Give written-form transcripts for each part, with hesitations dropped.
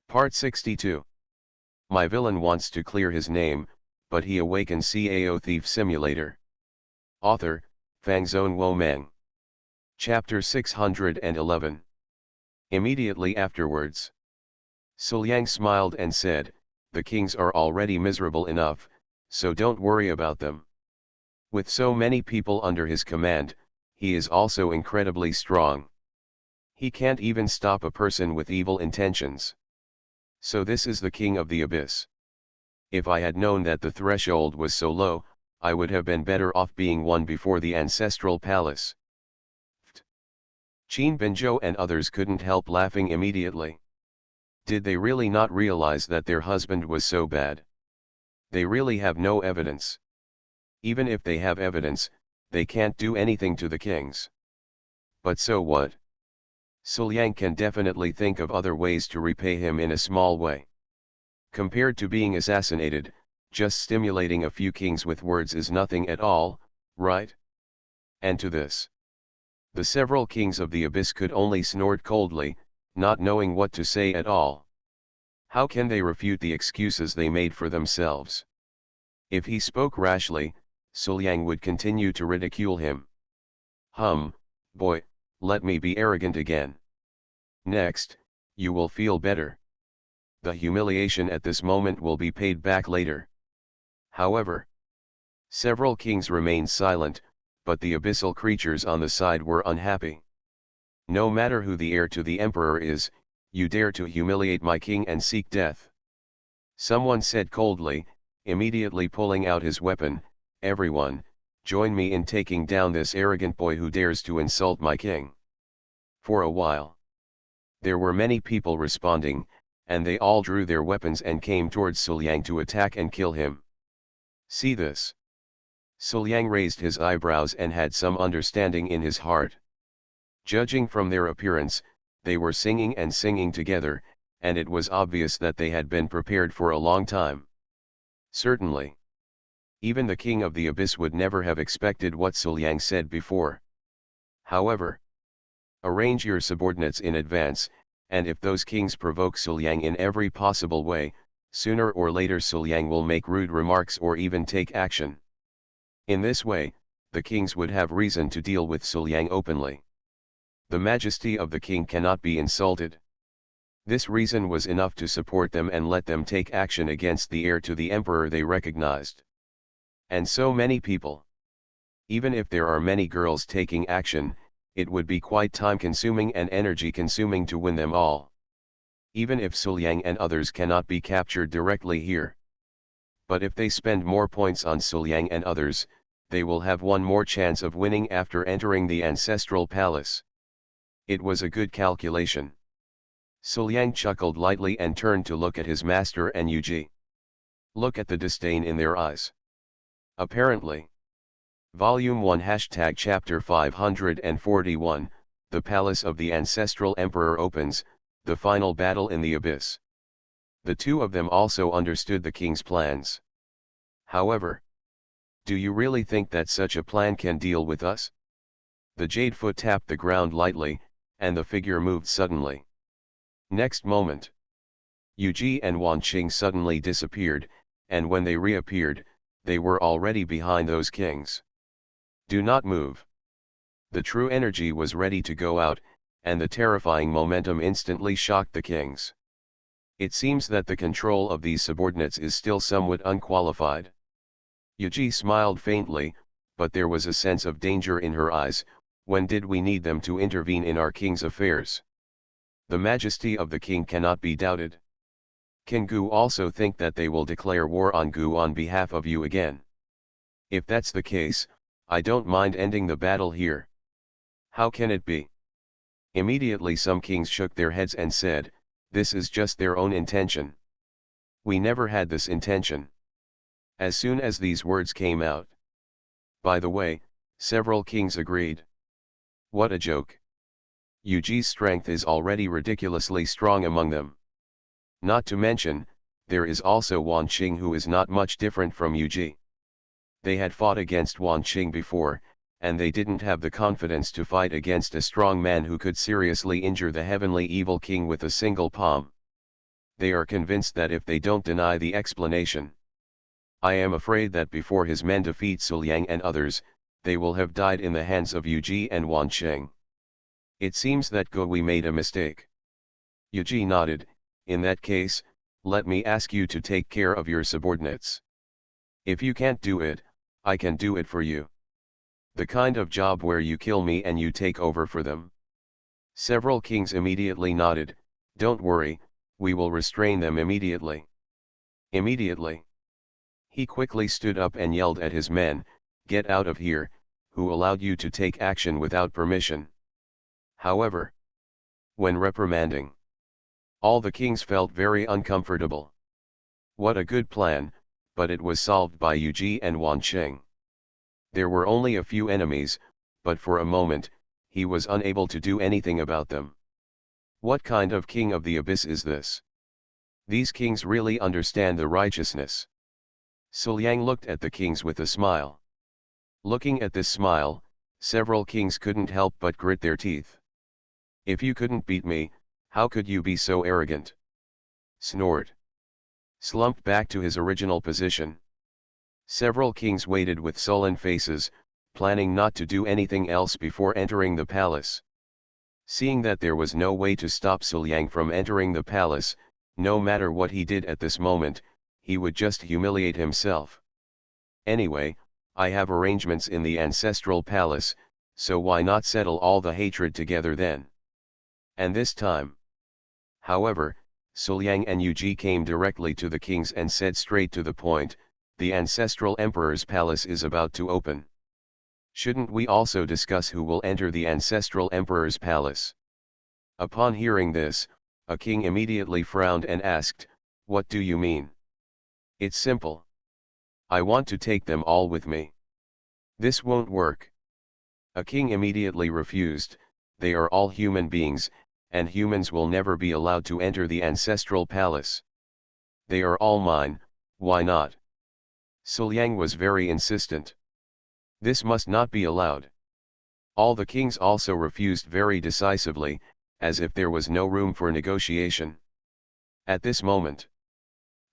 Part 62. My villain wants to clear his name, but he awakens Cao Thief Simulator. Author, Fangzone Womeng. Chapter 611. Immediately afterwards, Suliang smiled and said, "The kings are already miserable enough, so don't worry about them. With so many people under his command, he is also incredibly strong. He can't even stop a person with evil intentions. So this is the king of the abyss. If I had known that the threshold was so low, I would have been better off being one before the ancestral palace." Qin Binzhou and others couldn't help laughing immediately. Did they really not realize that their husband was so bad? They really have no evidence. Even if they have evidence, they can't do anything to the kings. But so what? Suliang can definitely think of other ways to repay him in a small way. Compared to being assassinated, just stimulating a few kings with words is nothing at all, right? And to this, the several kings of the abyss could only snort coldly, not knowing what to say at all. How can they refute the excuses they made for themselves? If he spoke rashly, Suliang would continue to ridicule him. Boy, let me be arrogant again. Next, you will feel better. The humiliation at this moment will be paid back later. However, several kings remained silent, but the abyssal creatures on the side were unhappy. "No matter who the heir to the emperor is, you dare to humiliate my king and seek death," someone said coldly, immediately pulling out his weapon. "Everyone, join me in taking down this arrogant boy who dares to insult my king." For a while, there were many people responding, and they all drew their weapons and came towards Suliang to attack and kill him. See this? Suliang raised his eyebrows and had some understanding in his heart. Judging from their appearance, they were singing and singing together, and it was obvious that they had been prepared for a long time. Certainly, even the king of the abyss would never have expected what Suliang said before. However, arrange your subordinates in advance, and if those kings provoke Suliang in every possible way, sooner or later Suliang will make rude remarks or even take action. In this way, the kings would have reason to deal with Suliang openly. The majesty of the king cannot be insulted. This reason was enough to support them and let them take action against the heir to the emperor they recognized. And so many people. Even if there are many girls taking action, it would be quite time-consuming and energy-consuming to win them all. Even if Suliang and others cannot be captured directly here. But if they spend more points on Suliang and others, they will have one more chance of winning after entering the ancestral palace. It was a good calculation. Suliang chuckled lightly and turned to look at his master and Yuji. Look at the disdain in their eyes. Apparently. Volume 1 Chapter 541, The Palace of the Ancestral Emperor opens, the final battle in the abyss. The two of them also understood the king's plans. However, do you really think that such a plan can deal with us? The jade foot tapped the ground lightly, and the figure moved suddenly. Next moment, Yuji and Wan Qing suddenly disappeared, and when they reappeared, they were already behind those kings. Do not move. The true energy was ready to go out, and the terrifying momentum instantly shocked the kings. It seems that the control of these subordinates is still somewhat unqualified. Yuji smiled faintly, but there was a sense of danger in her eyes. When did we need them to intervene in our king's affairs? The majesty of the king cannot be doubted. Can Gu also think that they will declare war on Gu on behalf of you again? If that's the case, I don't mind ending the battle here. How can it be? Immediately some kings shook their heads and said, this is just their own intention. We never had this intention. As soon as these words came out. By the way, several kings agreed. What a joke. Yuji's strength is already ridiculously strong among them. Not to mention, there is also Wan Qing who is not much different from Yuji. They had fought against Wan Qing before, and they didn't have the confidence to fight against a strong man who could seriously injure the heavenly evil king with a single palm. They are convinced that if they don't deny the explanation, I am afraid that before his men defeat Su Liang and others, they will have died in the hands of Yu Ji and Wan Qing. It seems that Go Wei made a mistake. Yu Ji nodded. In that case, let me ask you to take care of your subordinates. If you can't do it, I can do it for you. The kind of job where you kill me and you take over for them. Several kings immediately nodded. Don't worry, we will restrain them immediately. Immediately. He quickly stood up and yelled at his men, get out of here, who allowed you to take action without permission? However, when reprimanding, all the kings felt very uncomfortable. What a good plan, but it was solved by Yu Ji and Wan Qing. There were only a few enemies, but for a moment, he was unable to do anything about them. What kind of king of the abyss is this? These kings really understand the righteousness. Su Liang looked at the kings with a smile. Looking at this smile, several kings couldn't help but grit their teeth. If you couldn't beat me, how could you be so arrogant? Snored. Slumped back to his original position. Several kings waited with sullen faces, planning not to do anything else before entering the palace. Seeing that there was no way to stop Su Liang from entering the palace, no matter what he did at this moment, he would just humiliate himself. Anyway, I have arrangements in the ancestral palace, so why not settle all the hatred together then? And this time. However, Su Liang and Yu Ji came directly to the kings and said straight to the point, the ancestral emperor's palace is about to open. Shouldn't we also discuss who will enter the ancestral emperor's palace? Upon hearing this, a king immediately frowned and asked, what do you mean? It's simple. I want to take them all with me. This won't work. A king immediately refused. They are all human beings, and humans will never be allowed to enter the ancestral palace. They are all mine, why not? Su Liang was very insistent. This must not be allowed. All the kings also refused very decisively, as if there was no room for negotiation. At this moment.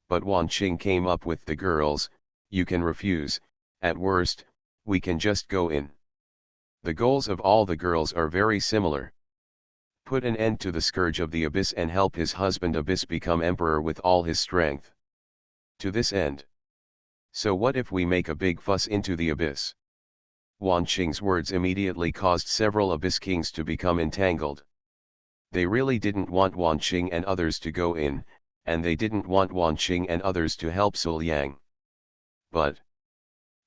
But Wan Qing came up with the girls, you can refuse, at worst, we can just go in. The goals of all the girls are very similar. Put an end to the scourge of the abyss and help his husband Abyss become emperor with all his strength. To this end. So what if we make a big fuss into the abyss? Wan Qing's words immediately caused several abyss kings to become entangled. They really didn't want Wan Qing and others to go in, and they didn't want Wan Qing and others to help Su Liang. But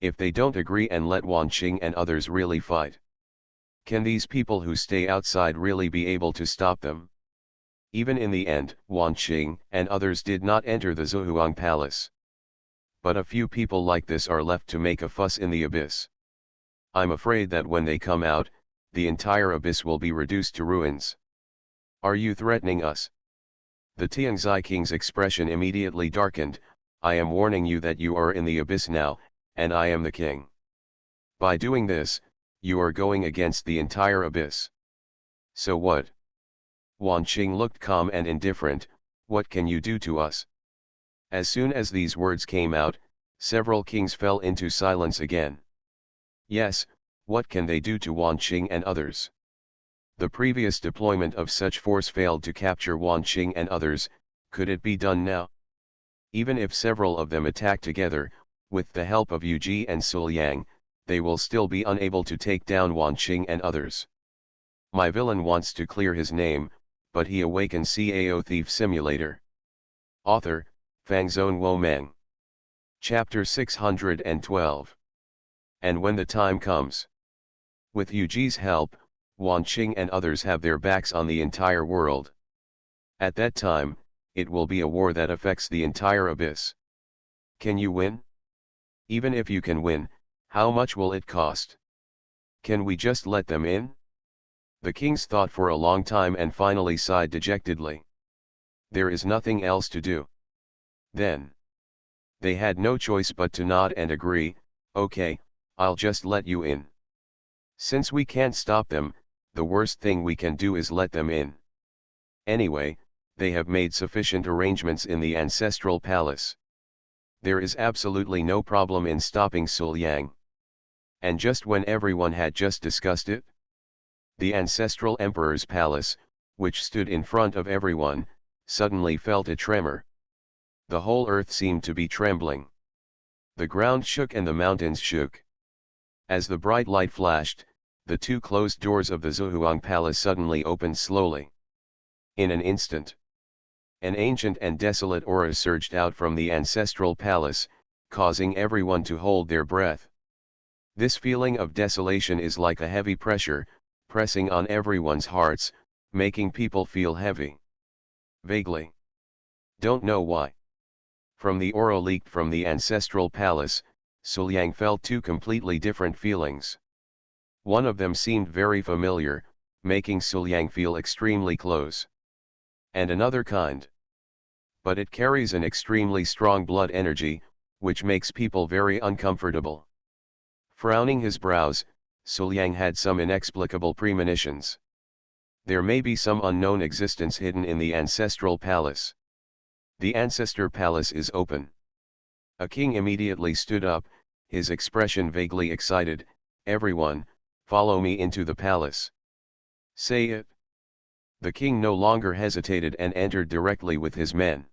if they don't agree and let Wan Qing and others really fight, can these people who stay outside really be able to stop them? Even in the end, Wan Qing and others did not enter the Zhuang palace. But a few people like this are left to make a fuss in the abyss. I'm afraid that when they come out, the entire abyss will be reduced to ruins. Are you threatening us? The Tianzai king's expression immediately darkened. I am warning you that you are in the abyss now, and I am the king. By doing this, you are going against the entire abyss. So what? Wan Qing looked calm and indifferent. What can you do to us? As soon as these words came out, several kings fell into silence again. Yes, what can they do to Wan Qing and others? The previous deployment of such force failed to capture Wan Qing and others. Could it be done now? Even if several of them attack together, with the help of Yu Ji and Su Liang, they will still be unable to take down Wan Qing and others. My villain wants to clear his name, but he awakens Cao Thief Simulator. Author, Fangzone Womeng. Chapter 612. And when the time comes. With Yu Ji's help, Wan Qing and others have their backs on the entire world. At that time, it will be a war that affects the entire abyss. Can you win? Even if you can win, how much will it cost? Can we just let them in? The kings thought for a long time and finally sighed dejectedly. There is nothing else to do. Then. They had no choice but to nod and agree, okay, I'll just let you in. Since we can't stop them, the worst thing we can do is let them in. Anyway, they have made sufficient arrangements in the ancestral palace. There is absolutely no problem in stopping Suliang. And just when everyone had just discussed it, the ancestral emperor's palace, which stood in front of everyone, suddenly felt a tremor. The whole earth seemed to be trembling. The ground shook and the mountains shook. As the bright light flashed, the two closed doors of the Zhuang palace suddenly opened slowly. In an instant, an ancient and desolate aura surged out from the ancestral palace, causing everyone to hold their breath. This feeling of desolation is like a heavy pressure, pressing on everyone's hearts, making people feel heavy. Vaguely. Don't know why. From the aura leaked from the ancestral palace, Suliang felt two completely different feelings. One of them seemed very familiar, making Suliang feel extremely close. And another kind. But it carries an extremely strong blood energy, which makes people very uncomfortable. Frowning his brows, Suliang had some inexplicable premonitions. There may be some unknown existence hidden in the ancestral palace. The ancestor palace is open. A king immediately stood up, his expression vaguely excited. Everyone, follow me into the palace. Say it. The king no longer hesitated and entered directly with his men.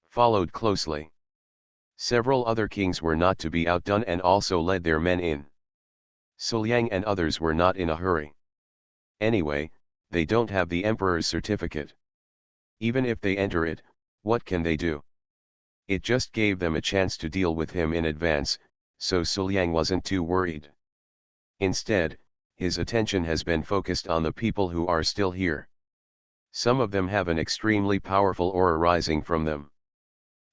Followed closely. Several other kings were not to be outdone and also led their men in. Suliang and others were not in a hurry. Anyway, they don't have the emperor's certificate. Even if they enter it, what can they do? It just gave them a chance to deal with him in advance, so Suliang wasn't too worried. Instead, his attention has been focused on the people who are still here. Some of them have an extremely powerful aura rising from them.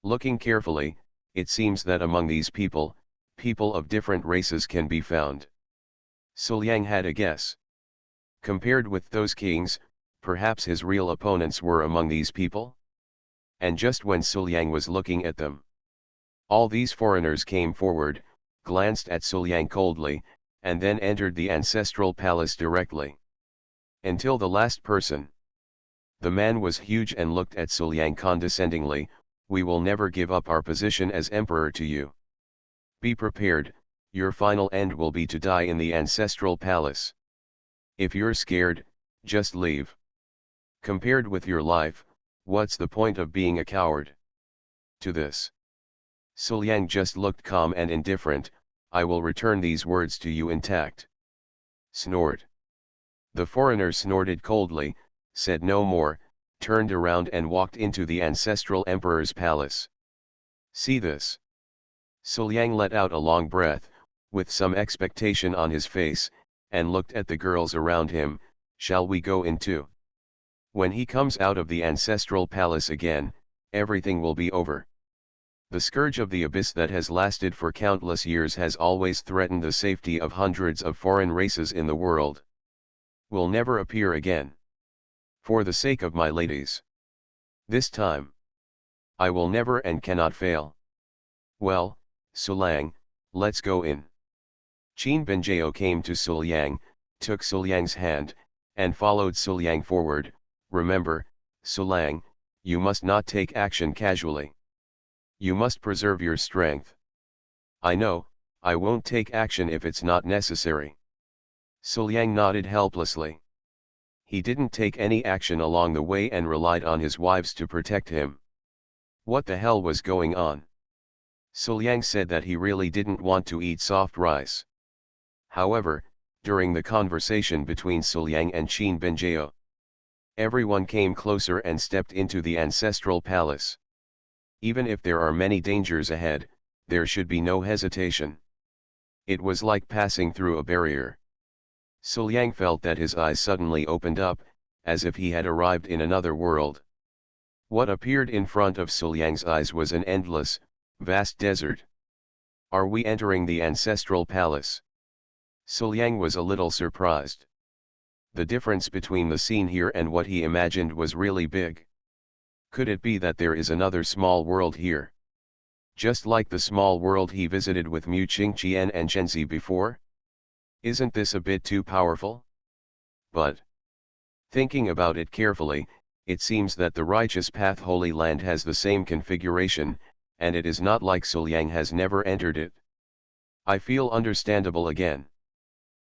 Looking carefully, it seems that among these people, people of different races can be found. Suliang had a guess. Compared with those kings, perhaps his real opponents were among these people? And just when Suliang was looking at them, all these foreigners came forward, glanced at Suliang coldly, and then entered the ancestral palace directly. Until the last person. The man was huge and looked at Suliang condescendingly. We will never give up our position as emperor to you. Be prepared, your final end will be to die in the ancestral palace. If you're scared, just leave. Compared with your life, what's the point of being a coward? To this, Suliang just looked calm and indifferent. I will return these words to you intact. Snort. The foreigner snorted coldly, said no more, turned around and walked into the ancestral emperor's palace. See this. Suliang let out a long breath, with some expectation on his face, and looked at the girls around him. Shall we go in too? When he comes out of the ancestral palace again, everything will be over. The scourge of the abyss that has lasted for countless years has always threatened the safety of hundreds of foreign races in the world. Will never appear again. For the sake of my ladies. This time. I will never and cannot fail. Well, Suliang, let's go in. Qin Benjao came to Suliang, took Suliang's hand, and followed Suliang forward. Remember, Suliang, you must not take action casually. You must preserve your strength. I know, I won't take action if it's not necessary. Suliang nodded helplessly. He didn't take any action along the way and relied on his wives to protect him. What the hell was going on? Suliang said that he really didn't want to eat soft rice. However, during the conversation between Suliang and Qin Benjao, everyone came closer and stepped into the ancestral palace. Even if there are many dangers ahead, there should be no hesitation. It was like passing through a barrier. Suliang felt that his eyes suddenly opened up, as if he had arrived in another world. What appeared in front of Suliang's eyes was an endless, vast desert. Are we entering the ancestral palace? Suliang was a little surprised. The difference between the scene here and what he imagined was really big. Could it be that there is another small world here? Just like the small world he visited with Mu Qingqian and Zhenzi before? Isn't this a bit too powerful? But, thinking about it carefully, it seems that the righteous path Holy Land has the same configuration, and it is not like Suliang has never entered it. I feel understandable again.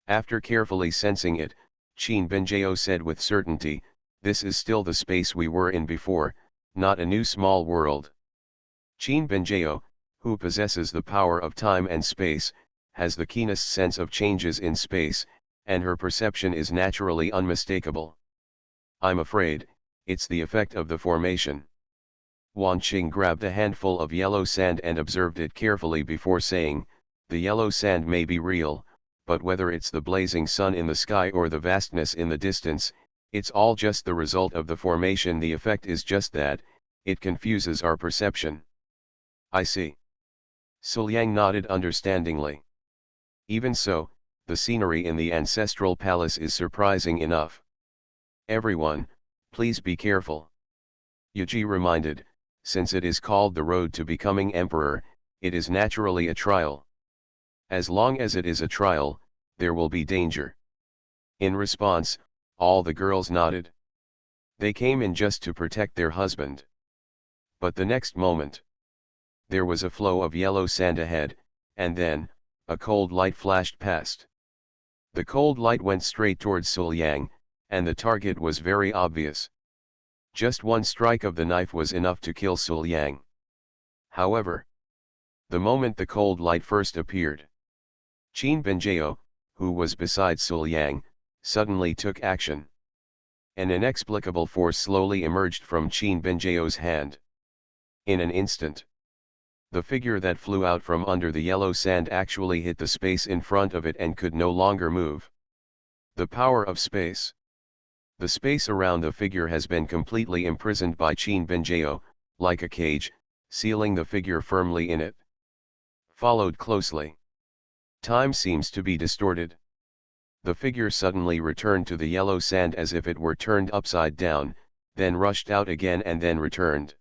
After carefully sensing it, Qin Benjao said with certainty, this is still the space we were in before, not a new small world. Qin Benjao, who possesses the power of time and space, has the keenest sense of changes in space, and her perception is naturally unmistakable. I'm afraid, it's the effect of the formation. Wan Qing grabbed a handful of yellow sand and observed it carefully before saying, the yellow sand may be real, but whether it's the blazing sun in the sky or the vastness in the distance, it's all just the result of the formation. The effect is just that, it confuses our perception. I see. Suliang nodded understandingly. Even so, the scenery in the ancestral palace is surprising enough. Everyone, please be careful. Yuji reminded, since it is called the road to becoming emperor, it is naturally a trial. As long as it is a trial, there will be danger. In response, all the girls nodded. They came in just to protect their husband. But the next moment, there was a flow of yellow sand ahead, and then, a cold light flashed past. The cold light went straight towards Suliang, and the target was very obvious. Just one strike of the knife was enough to kill Suliang. However, the moment the cold light first appeared, Qin Benjao, who was beside Suliang, suddenly took action. An inexplicable force slowly emerged from Qin Benjao's hand. In an instant, the figure that flew out from under the yellow sand actually hit the space in front of it and could no longer move. The power of space. The space around the figure has been completely imprisoned by Qin Benjao, like a cage, sealing the figure firmly in it. Followed closely. Time seems to be distorted. The figure suddenly returned to the yellow sand as if it were turned upside down, then rushed out again and then returned.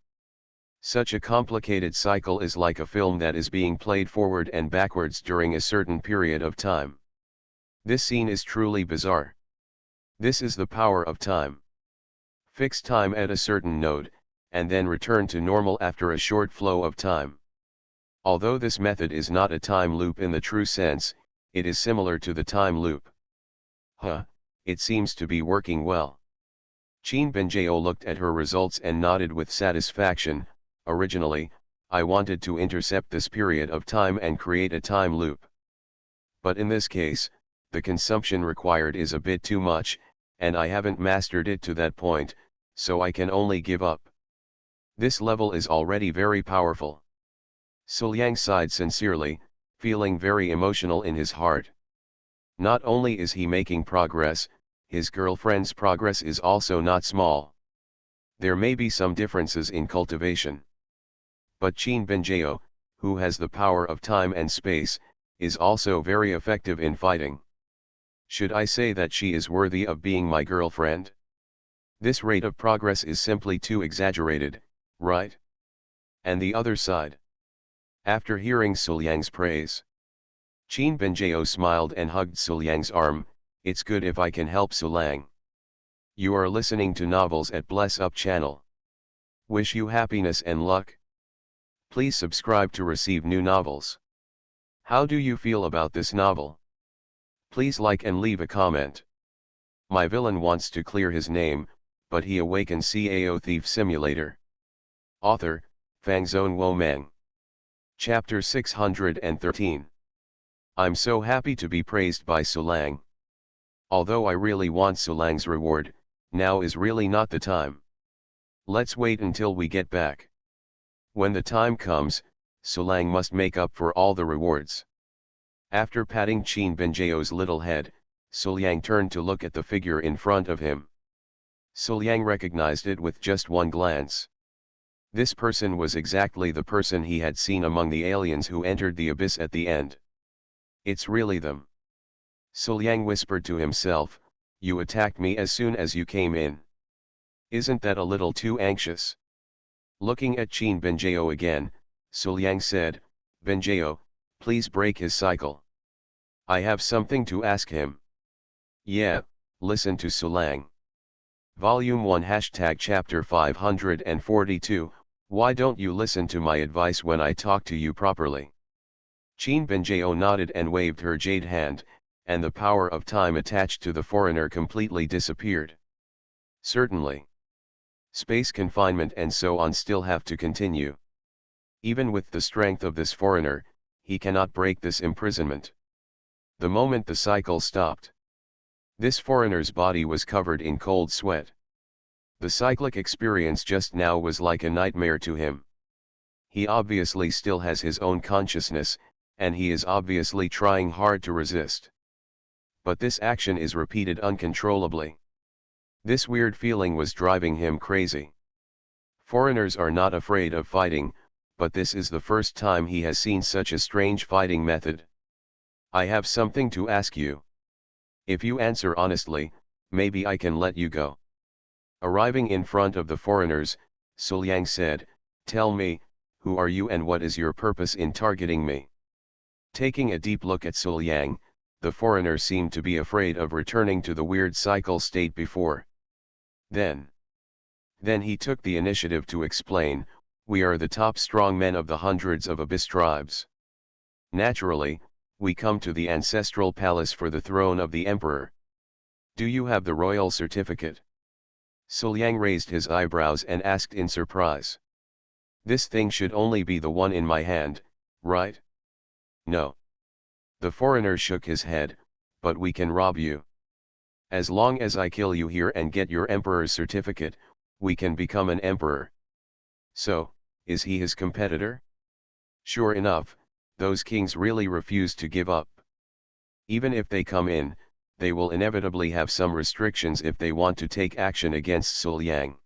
Such a complicated cycle is like a film that is being played forward and backwards during a certain period of time. This scene is truly bizarre. This is the power of time. Fix time at a certain node, and then return to normal after a short flow of time. Although this method is not a time loop in the true sense, it is similar to the time loop. It seems to be working well. Qin Benjao looked at her results and nodded with satisfaction. Originally, I wanted to intercept this period of time and create a time loop. But in this case, the consumption required is a bit too much, and I haven't mastered it to that point, so I can only give up. This level is already very powerful. Suliang sighed sincerely, feeling very emotional in his heart. Not only is he making progress, his girlfriend's progress is also not small. There may be some differences in cultivation. But Qin Benjao, who has the power of time and space, is also very effective in fighting. Should I say that she is worthy of being my girlfriend? This rate of progress is simply too exaggerated, right? And the other side. After hearing Suliang's praise, Qin Benjao smiled and hugged Suliang's arm. It's good if I can help Suliang. You are listening to Novels at Bless Up channel. Wish you happiness and luck. Please subscribe to receive new novels. How do you feel about this novel? Please like and leave a comment. My villain wants to clear his name, but he awakens Cao Thief Simulator. Author, Fangzone Womang. Chapter 613. I'm so happy to be praised by Suliang. Although I really want Suliang's reward, now is really not the time. Let's wait until we get back. When the time comes, Suliang must make up for all the rewards. After patting Qin Benjao's little head, Suliang turned to look at the figure in front of him. Suliang recognized it with just one glance. This person was exactly the person he had seen among the aliens who entered the abyss at the end. It's really them. Suliang whispered to himself, you attacked me as soon as you came in. Isn't that a little too anxious? Looking at Qin Benjao again, Suliang said, Benjao, please break his cycle. I have something to ask him. Yeah, listen to Suliang. Volume 1 Hashtag Chapter 542, Why don't you listen to my advice when I talk to you properly? Qin Benjao nodded and waved her jade hand, and the power of time attached to the foreigner completely disappeared. Certainly. Space confinement and so on still have to continue. Even with the strength of this foreigner, he cannot break this imprisonment. The moment the cycle stopped, this foreigner's body was covered in cold sweat. The cyclic experience just now was like a nightmare to him. He obviously still has his own consciousness, and he is obviously trying hard to resist. But this action is repeated uncontrollably. This weird feeling was driving him crazy. Foreigners are not afraid of fighting, but this is the first time he has seen such a strange fighting method. I have something to ask you. If you answer honestly, maybe I can let you go. Arriving in front of the foreigners, Suliang said, "Tell me, who are you and what is your purpose in targeting me?" Taking a deep look at Suliang, the foreigner seemed to be afraid of returning to the weird cycle state before. Then he took the initiative to explain, "We are the top strong men of the hundreds of Abyss tribes. Naturally, we come to the ancestral palace for the throne of the emperor. Do you have the royal certificate?" Suliang raised his eyebrows and asked in surprise. "This thing should only be the one in my hand, right?" "No." The foreigner shook his head, "But we can rob you. As long as I kill you here and get your emperor's certificate, we can become an emperor." So, is he his competitor? Sure enough, those kings really refuse to give up. Even if they come in, they will inevitably have some restrictions if they want to take action against Suliang.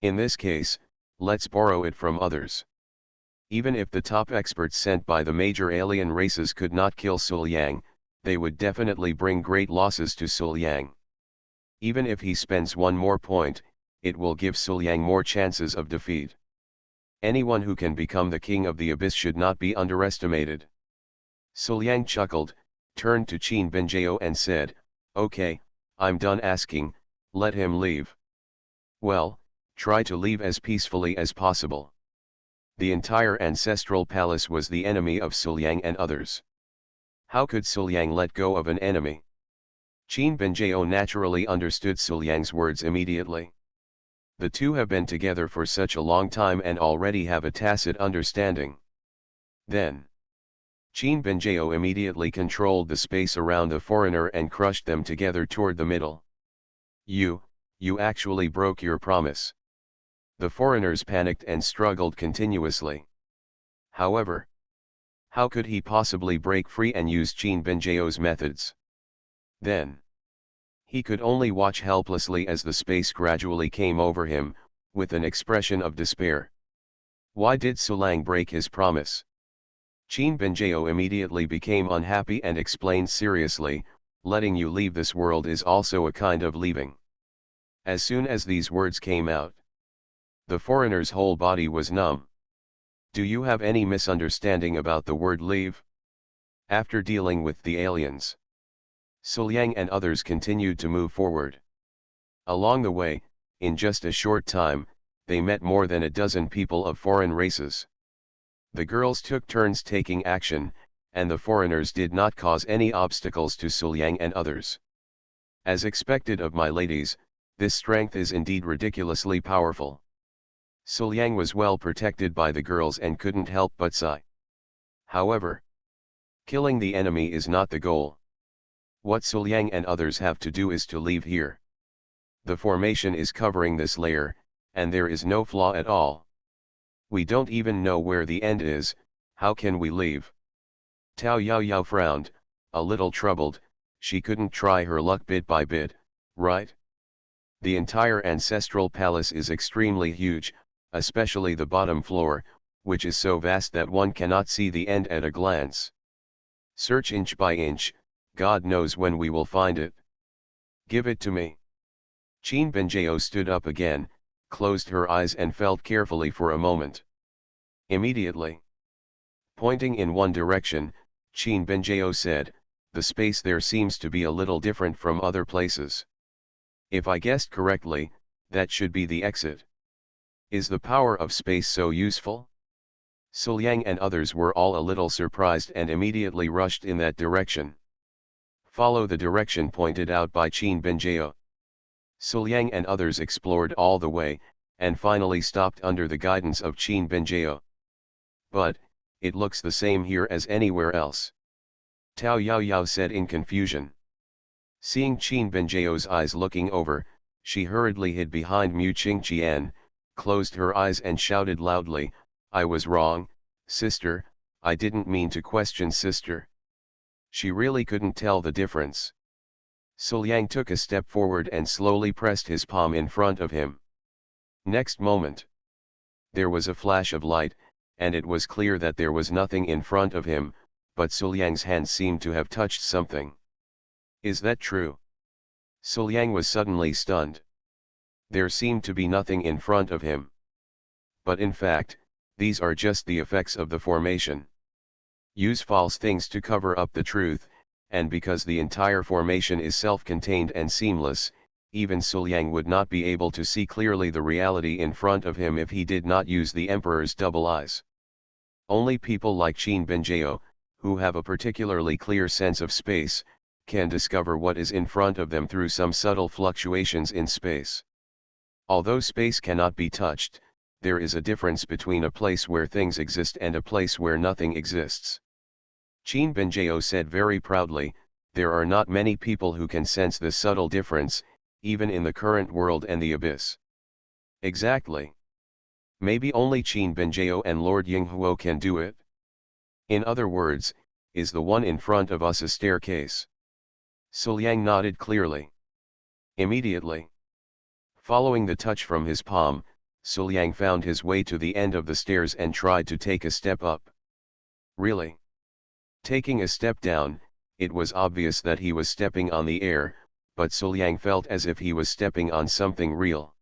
In this case, let's borrow it from others. Even if the top experts sent by the major alien races could not kill Suliang, they would definitely bring great losses to Suliang. Even if he spends one more point, it will give Suliang more chances of defeat. Anyone who can become the king of the abyss should not be underestimated. Suliang chuckled, turned to Qin Benjao and said, "Okay, I'm done asking, let him leave." "Well, try to leave as peacefully as possible." The entire ancestral palace was the enemy of Suliang and others. How could Suliang let go of an enemy? Qin Benjao naturally understood Suliang's words immediately. The two have been together for such a long time and already have a tacit understanding. Then Qin Benjao immediately controlled the space around the foreigner and crushed them together toward the middle. You actually broke your promise." The foreigners panicked and struggled continuously. However, how could he possibly break free and use Qin Benjao's methods? Then he could only watch helplessly as the space gradually came over him, with an expression of despair. Why did Suliang break his promise? Qin Benjao immediately became unhappy and explained seriously, "Letting you leave this world is also a kind of leaving." As soon as these words came out, the foreigner's whole body was numb. Do you have any misunderstanding about the word leave? After dealing with the aliens, Suliang and others continued to move forward. Along the way, in just a short time, they met more than a dozen people of foreign races. The girls took turns taking action, and the foreigners did not cause any obstacles to Suliang and others. As expected of my ladies, this strength is indeed ridiculously powerful. Suliang was well protected by the girls and couldn't help but sigh. However, killing the enemy is not the goal. What Suliang and others have to do is to leave here. The formation is covering this layer, and there is no flaw at all. We don't even know where the end is, how can we leave? Tao Yaoyao frowned, a little troubled. She couldn't try her luck bit by bit, right? The entire ancestral palace is extremely huge, especially the bottom floor, which is so vast that one cannot see the end at a glance. Search inch by inch, God knows when we will find it. Give it to me. Qin Benjao stood up again, closed her eyes and felt carefully for a moment. Immediately, pointing in one direction, Qin Benjao said, "The space there seems to be a little different from other places." If I guessed correctly, that should be the exit. Is the power of space so useful? Suliang and others were all a little surprised and immediately rushed in that direction. Follow the direction pointed out by Qin Benjao. Suliang and others explored all the way, and finally stopped under the guidance of Qin Benjao. But, it looks the same here as anywhere else. Tao Yao Yao said in confusion. Seeing Qin Benjao's eyes looking over, she hurriedly hid behind Mu Qingqian, closed her eyes and shouted loudly, "I was wrong, sister, I didn't mean to question sister." She really couldn't tell the difference. Suliang took a step forward and slowly pressed his palm in front of him. Next moment, there was a flash of light, and it was clear that there was nothing in front of him, but Suliang's hand seemed to have touched something. Is that true? Suliang was suddenly stunned. There seemed to be nothing in front of him. But in fact, these are just the effects of the formation. Use false things to cover up the truth, and because the entire formation is self-contained and seamless, even Suliang would not be able to see clearly the reality in front of him if he did not use the Emperor's double eyes. Only people like Qin Benjao, who have a particularly clear sense of space, can discover what is in front of them through some subtle fluctuations in space. Although space cannot be touched, there is a difference between a place where things exist and a place where nothing exists. Qin Benjao said very proudly, there are not many people who can sense this subtle difference, even in the current world and the abyss. Exactly. Maybe only Qin Benjao and Lord Yinghuo can do it. In other words, is the one in front of us a staircase? Suliang nodded clearly. Immediately, following the touch from his palm, Suliang found his way to the end of the stairs and tried to take a step up. Really? Taking a step down, it was obvious that he was stepping on the air, but Suliang felt as if he was stepping on something real.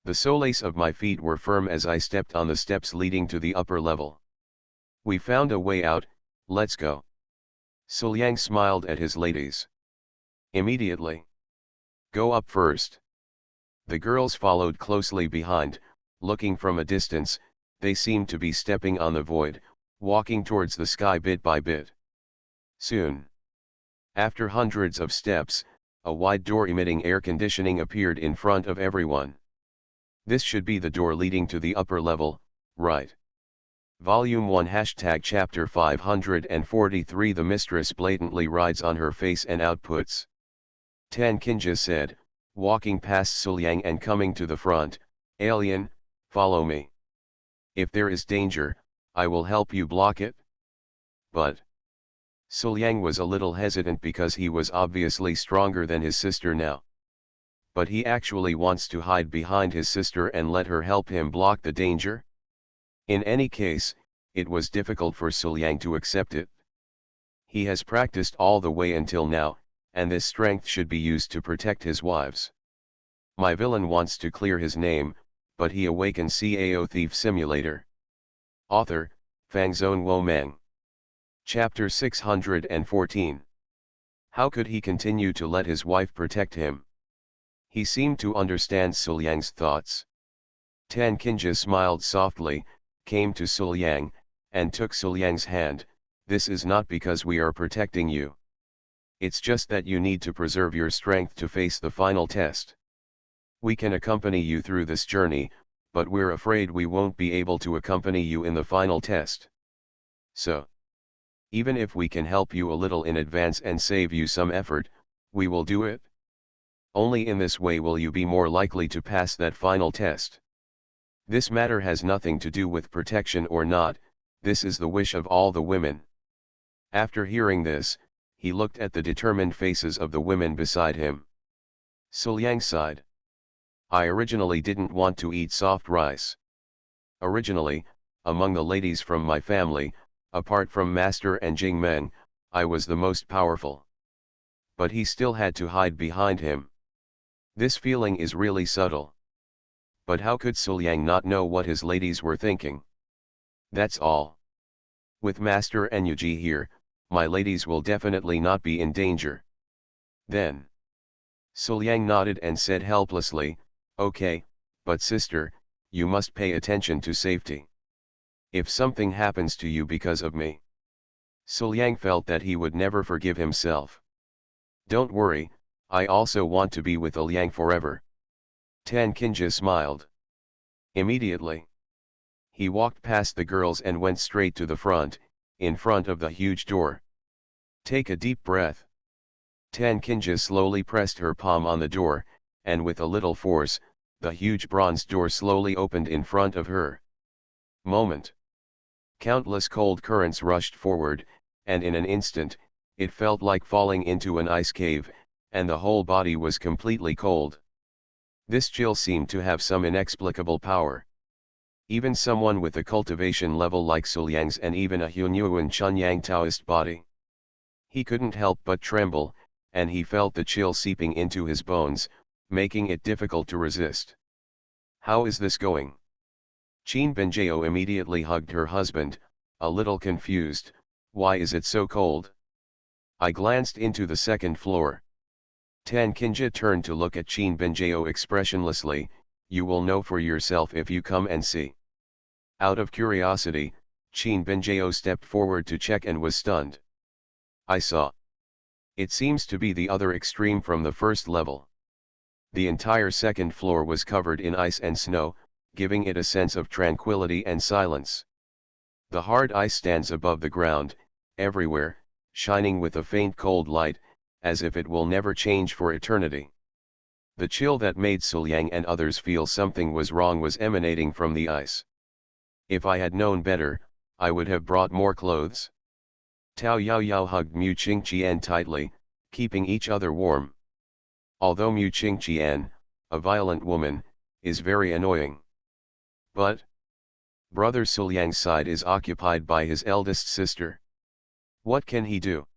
The soles of my feet were firm as I stepped on the steps leading to the upper level. We found a way out, let's go. Suliang smiled at his ladies. Immediately. Go up first. The girls followed closely behind, looking from a distance, they seemed to be stepping on the void, walking towards the sky bit by bit. Soon, after hundreds of steps, a wide door emitting air conditioning appeared in front of everyone. This should be the door leading to the upper level, right? Volume 1 #Chapter 543 The mistress blatantly rides on her face and outputs. Tan Kinja said, walking past Suliang and coming to the front, alien, follow me. If there is danger, I will help you block it. But Suliang was a little hesitant because he was obviously stronger than his sister now. But he actually wants to hide behind his sister and let her help him block the danger? In any case, it was difficult for Suliang to accept it. He has practiced all the way until now, and this strength should be used to protect his wives. My villain wants to clear his name, but he awakens Cao Thief Simulator. Author, Fangzone Womeng. Chapter 614. How could he continue to let his wife protect him? He seemed to understand Suliang's thoughts. Tan Kinja smiled softly, came to Suliang, and took Suliang's hand. This is not because we are protecting you. It's just that you need to preserve your strength to face the final test. We can accompany you through this journey, but we're afraid we won't be able to accompany you in the final test. So, even if we can help you a little in advance and save you some effort, we will do it. Only in this way will you be more likely to pass that final test. This matter has nothing to do with protection or not, this is the wish of all the women. After hearing this, he looked at the determined faces of the women beside him. Suliang sighed. I originally didn't want to eat soft rice. Originally, among the ladies from my family, apart from Master and Jingmeng, I was the most powerful. But he still had to hide behind him. This feeling is really subtle. But how could Suliang not know what his ladies were thinking? That's all. With Master and Yuji here, my ladies will definitely not be in danger. Then, Suliang nodded and said helplessly, "Okay, but sister, you must pay attention to safety. If something happens to you because of me." Suliang felt that he would never forgive himself. "Don't worry, I also want to be with Liang forever." Tan Qinji smiled. Immediately, he walked past the girls and went straight to the front, in front of the huge door. "Take a deep breath." Tan Qinji slowly pressed her palm on the door, and with a little force, the huge bronze door slowly opened in front of her. Moment. Countless cold currents rushed forward, and in an instant, it felt like falling into an ice cave, and the whole body was completely cold. This chill seemed to have some inexplicable power. Even someone with a cultivation level like Suliang's and even a Hunyuan Chunyang Taoist body, he couldn't help but tremble, and he felt the chill seeping into his bones, making it difficult to resist. "How is this going?" Qin Benjao immediately hugged her husband, a little confused. "Why is it so cold?" "I glanced into the second floor." Tan Qinji turned to look at Qin Benjao expressionlessly. "You will know for yourself if you come and see." Out of curiosity, Qin Benjao stepped forward to check and was stunned. "I saw. It seems to be the other extreme from the first level." The entire second floor was covered in ice and snow, giving it a sense of tranquility and silence. The hard ice stands above the ground, everywhere, shining with a faint cold light, as if it will never change for eternity. The chill that made Suliang and others feel something was wrong was emanating from the ice. "If I had known better, I would have brought more clothes." Tao Yaoyao hugged Mu Qingqian tightly, keeping each other warm. Although Mu Qingqian, a violent woman, is very annoying. But Brother Suliang's side is occupied by his eldest sister. What can he do?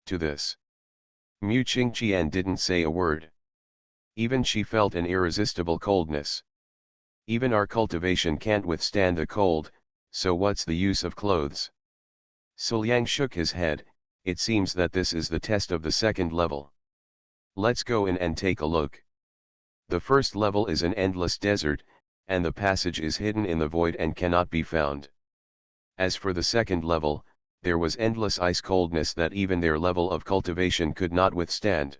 To this, Mu Qingqian didn't say a word. Even she felt an irresistible coldness. "Even our cultivation can't withstand the cold, so what's the use of clothes?" Suliang shook his head. "It seems that this is the test of the second level. Let's go in and take a look. The first level is an endless desert, and the passage is hidden in the void and cannot be found. As for the second level, there was endless ice coldness that even their level of cultivation could not withstand."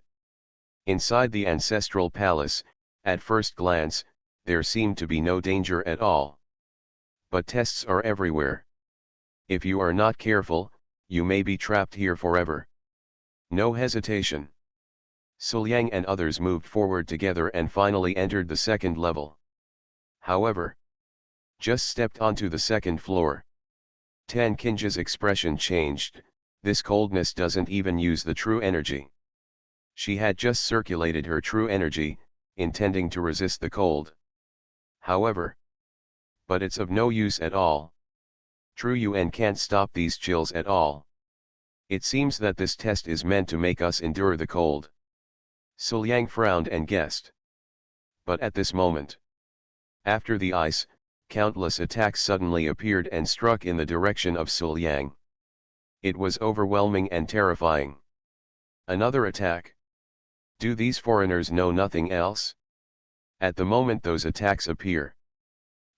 Inside the ancestral palace, at first glance, there seemed to be no danger at all. But tests are everywhere. If you are not careful, you may be trapped here forever. No hesitation. Suliang and others moved forward together and finally entered the second level. However, just stepped onto the second floor. Tan Qinji's expression changed. This coldness doesn't even use the true energy. She had just circulated her true energy, intending to resist the cold. However, but it's of no use at all. True Yuan can't stop these chills at all. It seems that this test is meant to make us endure the cold. Suliang frowned and guessed. But at this moment, after the ice, countless attacks suddenly appeared and struck in the direction of Suliang. It was overwhelming and terrifying. Another attack. Do these foreigners know nothing else? At the moment those attacks appear,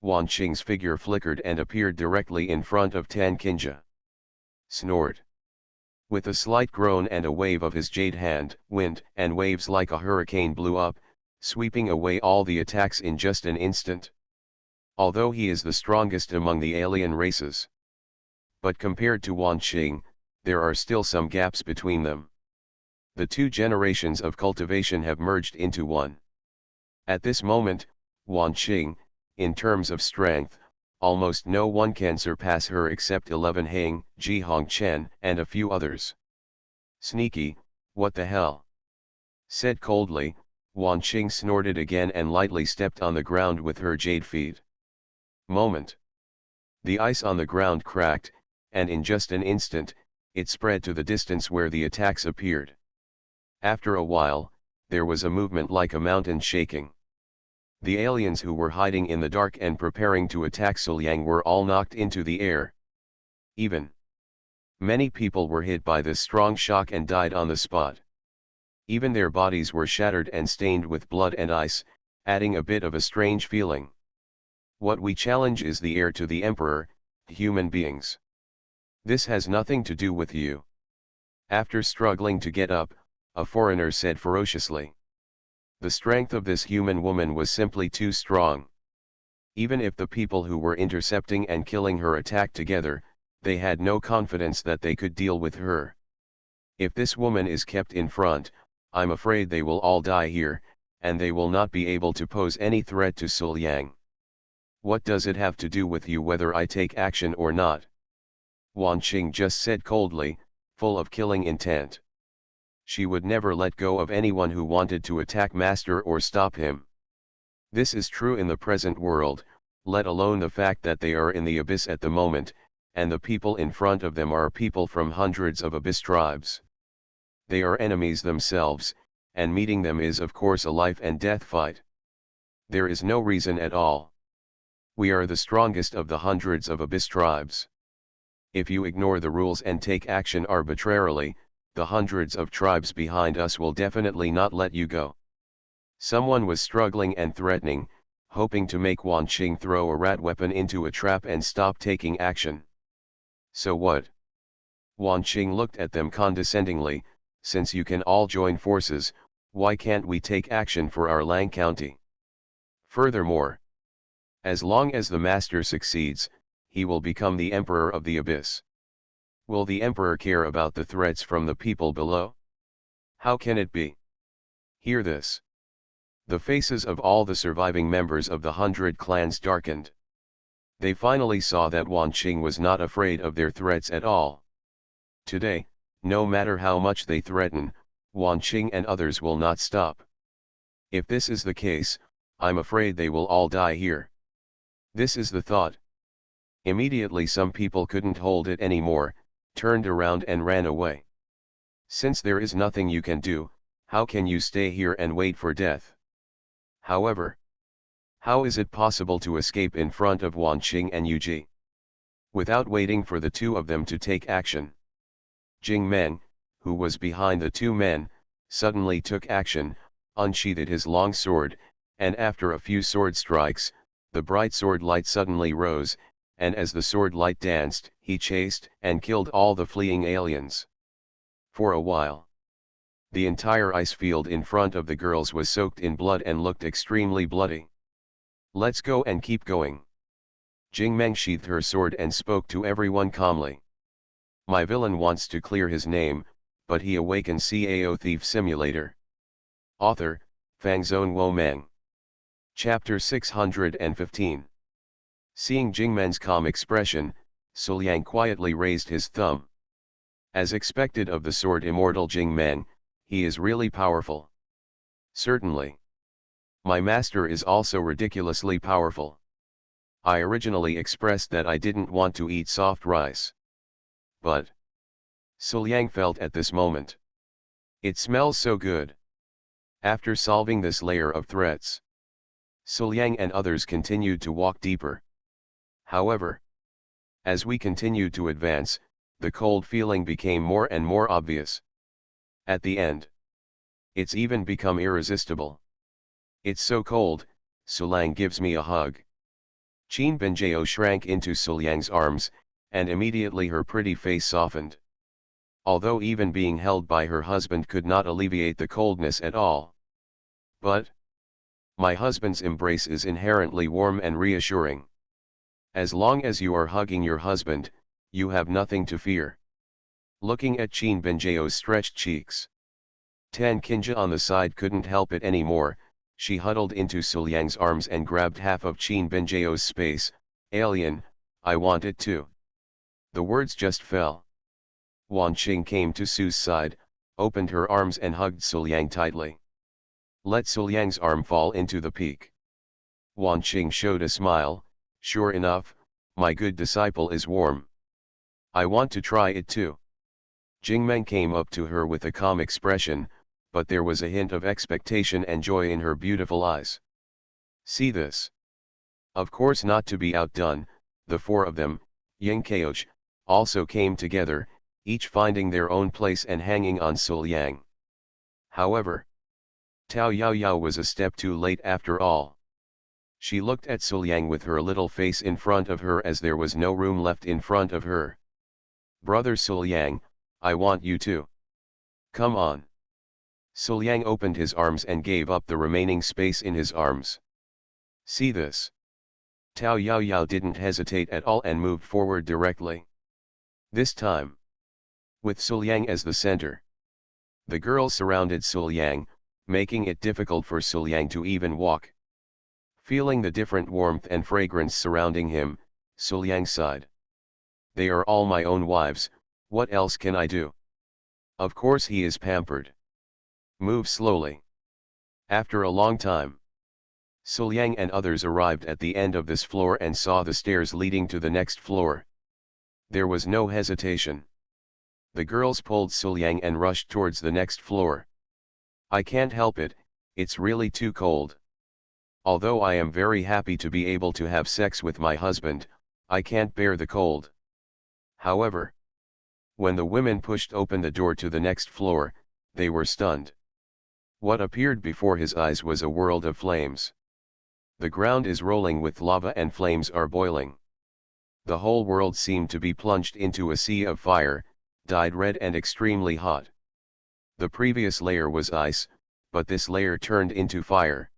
Wan Qing's figure flickered and appeared directly in front of Tan Qinji. Snort. With a slight groan and a wave of his jade hand, wind and waves like a hurricane blew up, sweeping away all the attacks in just an instant. Although he is the strongest among the alien races, but compared to Wan Qing, there are still some gaps between them. The two generations of cultivation have merged into one. At this moment, Wan Qing, in terms of strength, almost no one can surpass her except 11 Hang, Ji Hongchen, and a few others. Sneaky, what the hell? Said coldly, Wan Qing snorted again and lightly stepped on the ground with her jade feet. Moment. The ice on the ground cracked, and in just an instant, it spread to the distance where the attacks appeared. After a while, there was a movement like a mountain shaking. The aliens who were hiding in the dark and preparing to attack Suliang were all knocked into the air. Many people were hit by this strong shock and died on the spot. Even their bodies were shattered and stained with blood and ice, adding a bit of a strange feeling. What we challenge is the heir to the emperor, human beings. This has nothing to do with you. After struggling to get up, a foreigner said ferociously. The strength of this human woman was simply too strong. Even if the people who were intercepting and killing her attacked together, they had no confidence that they could deal with her. If this woman is kept in front, I'm afraid they will all die here, and they will not be able to pose any threat to Suliang. What does it have to do with you whether I take action or not? Wan Qing just said coldly, full of killing intent. She would never let go of anyone who wanted to attack Master or stop him. This is true in the present world, let alone the fact that they are in the abyss at the moment, and the people in front of them are people from hundreds of abyss tribes. They are enemies themselves, and meeting them is of course a life and death fight. There is no reason at all. We are the strongest of the hundreds of abyss tribes. If you ignore the rules and take action arbitrarily, the hundreds of tribes behind us will definitely not let you go. Someone was struggling and threatening, hoping to make Wan Qing throw a rat weapon into a trap and stop taking action. So what? Wan Qing looked at them condescendingly, since you can all join forces, why can't we take action for our Lang County? Furthermore, as long as the master succeeds, he will become the emperor of the abyss. Will the emperor care about the threats from the people below? How can it be? Hear this. The faces of all the surviving members of the 100 clans darkened. They finally saw that Wan Qing was not afraid of their threats at all. Today, no matter how much they threaten, Wan Qing and others will not stop. If this is the case, I'm afraid they will all die here. This is the thought. Immediately some people couldn't hold it anymore, turned around and ran away. Since there is nothing you can do, how can you stay here and wait for death? However, how is it possible to escape in front of Wan Qing and Yuji? Without waiting for the two of them to take action. Jing Meng, who was behind the two men, suddenly took action, unsheathed his long sword, and after a few sword strikes, the bright sword light suddenly rose, and as the sword light danced, he chased and killed all the fleeing aliens. For a while, the entire ice field in front of the girls was soaked in blood and looked extremely bloody. Let's go and keep going. Jing Meng sheathed her sword and spoke to everyone calmly. My villain wants to clear his name, but he awakens Cao Thief Simulator. Author, Fangzone Wo Meng. Chapter 615. Seeing Jingmen's calm expression, Suliang quietly raised his thumb. As expected of the sword immortal Jingmen, he is really powerful. Certainly. My master is also ridiculously powerful. I originally expressed that I didn't want to eat soft rice. But Suliang felt at this moment. It smells so good. After solving this layer of threats, Suliang and others continued to walk deeper. However, as we continued to advance, the cold feeling became more and more obvious. At the end, it's even become irresistible. It's so cold, Suliang gives me a hug. Qin Benjao shrank into Suliang's arms, and immediately her pretty face softened. Although even being held by her husband could not alleviate the coldness at all. But my husband's embrace is inherently warm and reassuring. As long as you are hugging your husband, you have nothing to fear. Looking at Qin Benjao's stretched cheeks, Tan Kinja on the side couldn't help it anymore. She huddled into Suliang's arms and grabbed half of Qin Benjao's space. Alien, I want it too. The words just fell. Wan Qing came to Su's side, opened her arms and hugged Suliang tightly. Let Suliang's arm fall into the peak. Wan Qing showed a smile. Sure enough, my good disciple is warm. I want to try it too. Jingmeng came up to her with a calm expression, but there was a hint of expectation and joy in her beautiful eyes. See this. Of course, not to be outdone, the four of them, Ying Kaoch, also came together, each finding their own place and hanging on Suliang. However, Tao Yaoyao was a step too late after all. She looked at Suliang with her little face in front of her as there was no room left in front of her. "Brother Suliang, I want you to. Come on." Suliang opened his arms and gave up the remaining space in his arms. "See this?" Tao Yaoyao didn't hesitate at all and moved forward directly. This time, with Suliang as the center. The girls surrounded Suliang, making it difficult for Suliang to even walk. Feeling the different warmth and fragrance surrounding him, Suliang sighed. "They are all my own wives, what else can I do? Of course he is pampered. Move slowly." After a long time, Suliang and others arrived at the end of this floor and saw the stairs leading to the next floor. There was no hesitation. The girls pulled Suliang and rushed towards the next floor. "I can't help it, it's really too cold. Although I am very happy to be able to have sex with my husband, I can't bear the cold." However, when the women pushed open the door to the next floor, they were stunned. What appeared before his eyes was a world of flames. The ground is rolling with lava and flames are boiling. The whole world seemed to be plunged into a sea of fire, dyed red and extremely hot. The previous layer was ice, but this layer turned into fire.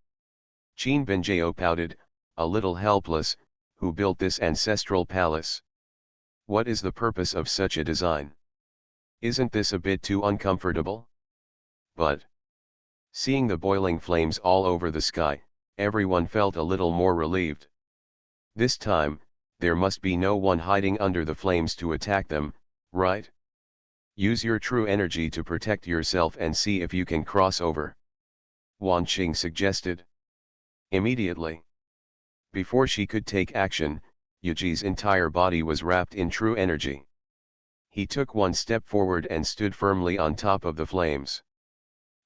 Qin Benjao pouted, a little helpless, "Who built this ancestral palace? What is the purpose of such a design? Isn't this a bit too uncomfortable?" But, seeing the boiling flames all over the sky, everyone felt a little more relieved. This time, there must be no one hiding under the flames to attack them, right? Use your true energy to protect yourself and see if you can cross over, Wan Qing suggested. Immediately, before she could take action, Yuji's entire body was wrapped in true energy. He took one step forward and stood firmly on top of the flames.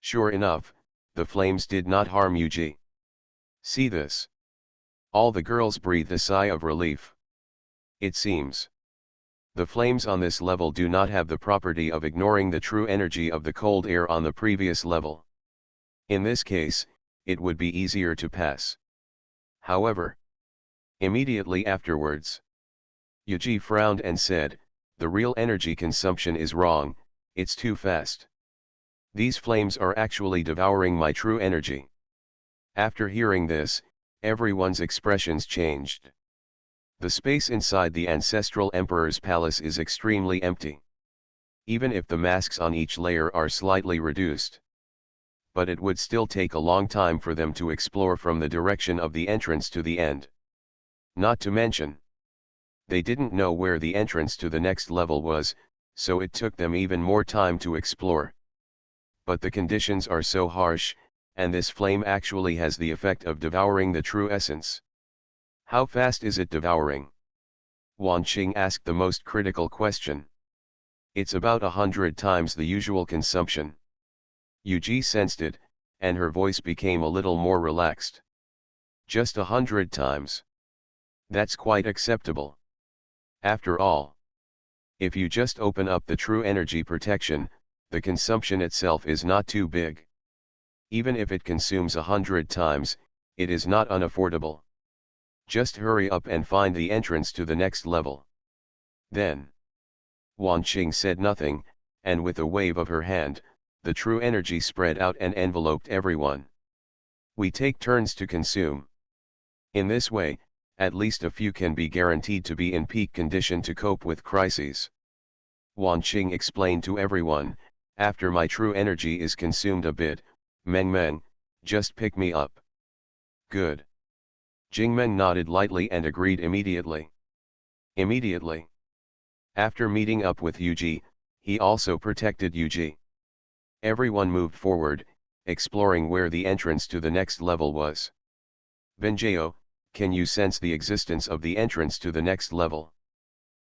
Sure enough, the flames did not harm Yuji. "See this?" All the girls breathed a sigh of relief. It seems the flames on this level do not have the property of ignoring the true energy of the cold air on the previous level. In this case, it would be easier to pass. However, immediately afterwards, Yuji frowned and said, "The real energy consumption is wrong, it's too fast. These flames are actually devouring my true energy." After hearing this, everyone's expressions changed. The space inside the ancestral emperor's palace is extremely empty. Even if the masks on each layer are slightly reduced. But it would still take a long time for them to explore from the direction of the entrance to the end. Not to mention, they didn't know where the entrance to the next level was, so it took them even more time to explore. But the conditions are so harsh, and this flame actually has the effect of devouring the true essence. How fast is it devouring? Wan Qing asked the most critical question. It's about 100 times the usual consumption. Yuji sensed it, and her voice became a little more relaxed. Just 100 times. That's quite acceptable. After all, if you just open up the true energy protection, the consumption itself is not too big. Even if it consumes 100 times, it is not unaffordable. Just hurry up and find the entrance to the next level. Then, Wan Qing said nothing, and with a wave of her hand, the true energy spread out and enveloped everyone. We take turns to consume. In this way, at least a few can be guaranteed to be in peak condition to cope with crises. Wan Qing explained to everyone, after my true energy is consumed a bit, Meng Meng, just pick me up. Good. Jingmeng nodded lightly and agreed immediately. Immediately. After meeting up with Yuji, he also protected Yuji. Everyone moved forward, exploring where the entrance to the next level was. Benjao, can you sense the existence of the entrance to the next level?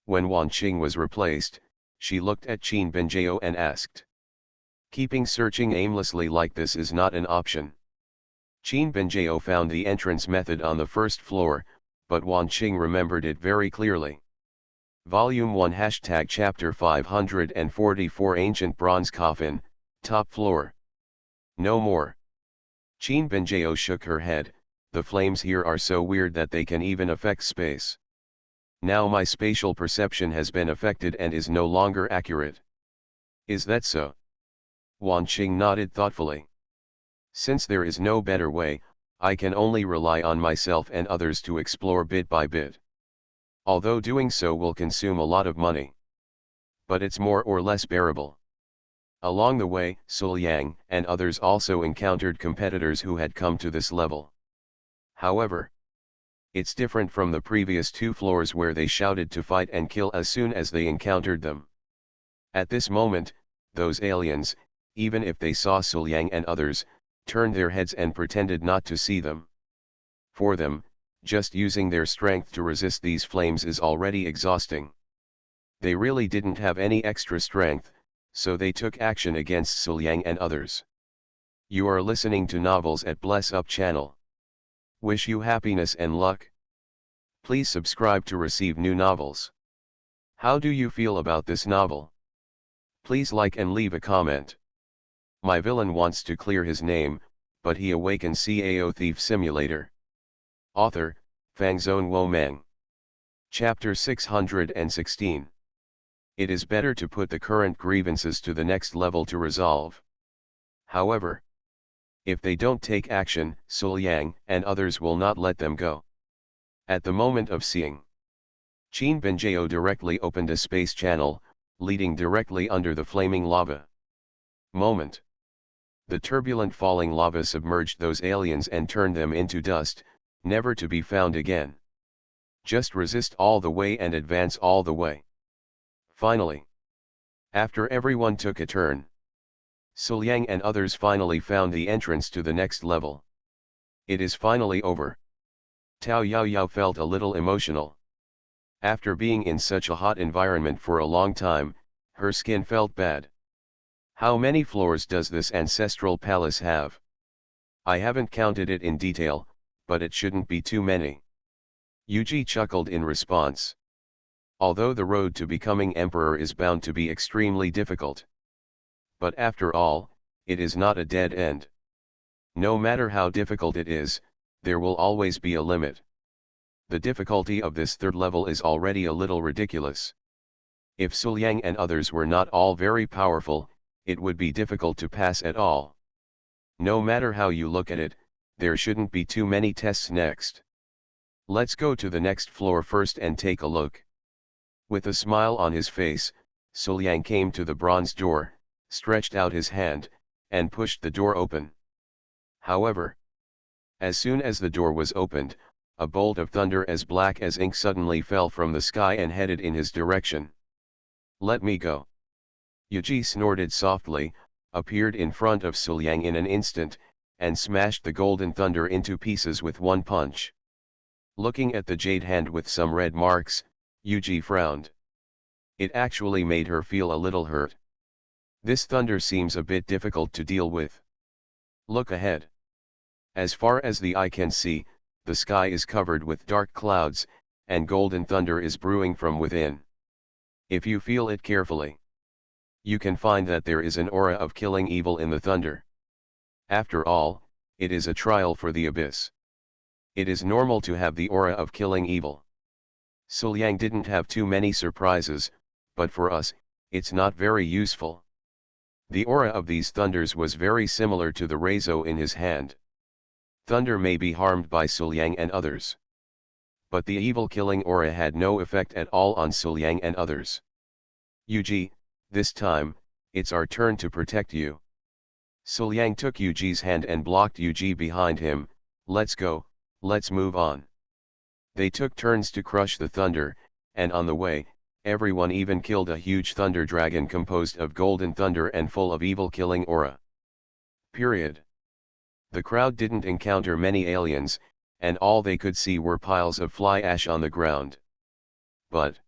When Wan Qing was replaced, she looked at Qin Benjao and asked. Keeping searching aimlessly like this is not an option. Qin Benjao found the entrance method on the first floor, but Wan Qing remembered it very clearly. Volume 1 Chapter 544 Ancient Bronze Coffin, Top Floor. No more. Qin Benjao shook her head. The flames here are so weird that they can even affect space. Now my spatial perception has been affected and is no longer accurate. Is that so? Wan Qing nodded thoughtfully. Since there is no better way, I can only rely on myself and others to explore bit by bit. Although doing so will consume a lot of money. But it's more or less bearable. Along the way, Sul Yang and others also encountered competitors who had come to this level. However, it's different from the previous 2 floors where they shouted to fight and kill as soon as they encountered them. At this moment, those aliens, even if they saw Sul Yang and others, turned their heads and pretended not to see them. For them, just using their strength to resist these flames is already exhausting. They really didn't have any extra strength, so they took action against Sul Yang and others. You are listening to Novels at Bless Up channel. Wish you happiness and luck. Please subscribe to receive new novels. How do you feel about this novel? Please like and leave a comment. My villain wants to clear his name, but he awakens Cao Thief Simulator. Author, Fangzone Womeng. Chapter 616. It is better to put the current grievances to the next level to resolve. However, if they don't take action, Sul Yang and others will not let them go. At the moment of seeing, Qin Benjao directly opened a space channel, leading directly under the flaming lava. Moment. The turbulent falling lava submerged those aliens and turned them into dust, never to be found again. Just resist all the way and advance all the way. Finally, after everyone took a turn, Sul Yang and others finally found the entrance to the next level. It is finally over. Tao Yaoyao felt a little emotional. After being in such a hot environment for a long time, her skin felt bad. How many floors does this ancestral palace have? I haven't counted it in detail, but it shouldn't be too many. Yuji chuckled in response. Although the road to becoming emperor is bound to be extremely difficult. But after all, it is not a dead end. No matter how difficult it is, there will always be a limit. The difficulty of this 3rd level is already a little ridiculous. If Sul Yang and others were not all very powerful, it would be difficult to pass at all. No matter how you look at it, there shouldn't be too many tests next. Let's go to the next floor first and take a look. With a smile on his face, Sul Yang came to the bronze door, stretched out his hand, and pushed the door open. However, as soon as the door was opened, a bolt of thunder as black as ink suddenly fell from the sky and headed in his direction. Let me go. Yuji snorted softly, appeared in front of Sul Yang in an instant, and smashed the golden thunder into pieces with one punch. Looking at the jade hand with some red marks, Yuji frowned. It actually made her feel a little hurt. This thunder seems a bit difficult to deal with. Look ahead. As far as the eye can see, the sky is covered with dark clouds, and golden thunder is brewing from within. If you feel it carefully, you can find that there is an aura of killing evil in the thunder. After all, it is a trial for the abyss. It is normal to have the aura of killing evil. Sul Yang didn't have too many surprises, but for us, it's not very useful. The aura of these thunders was very similar to the Reizo in his hand. Thunder may be harmed by Sul Yang and others. But the evil killing aura had no effect at all on Sul Yang and others. Yuji, this time, it's our turn to protect you. Sul Yang took Yuji's hand and blocked Yuji behind him. Let's go, let's move on. They took turns to crush the thunder, and on the way, everyone even killed a huge thunder dragon composed of golden thunder and full of evil killing aura. Period. The crowd didn't encounter many aliens, and all they could see were piles of fly ash on the ground. But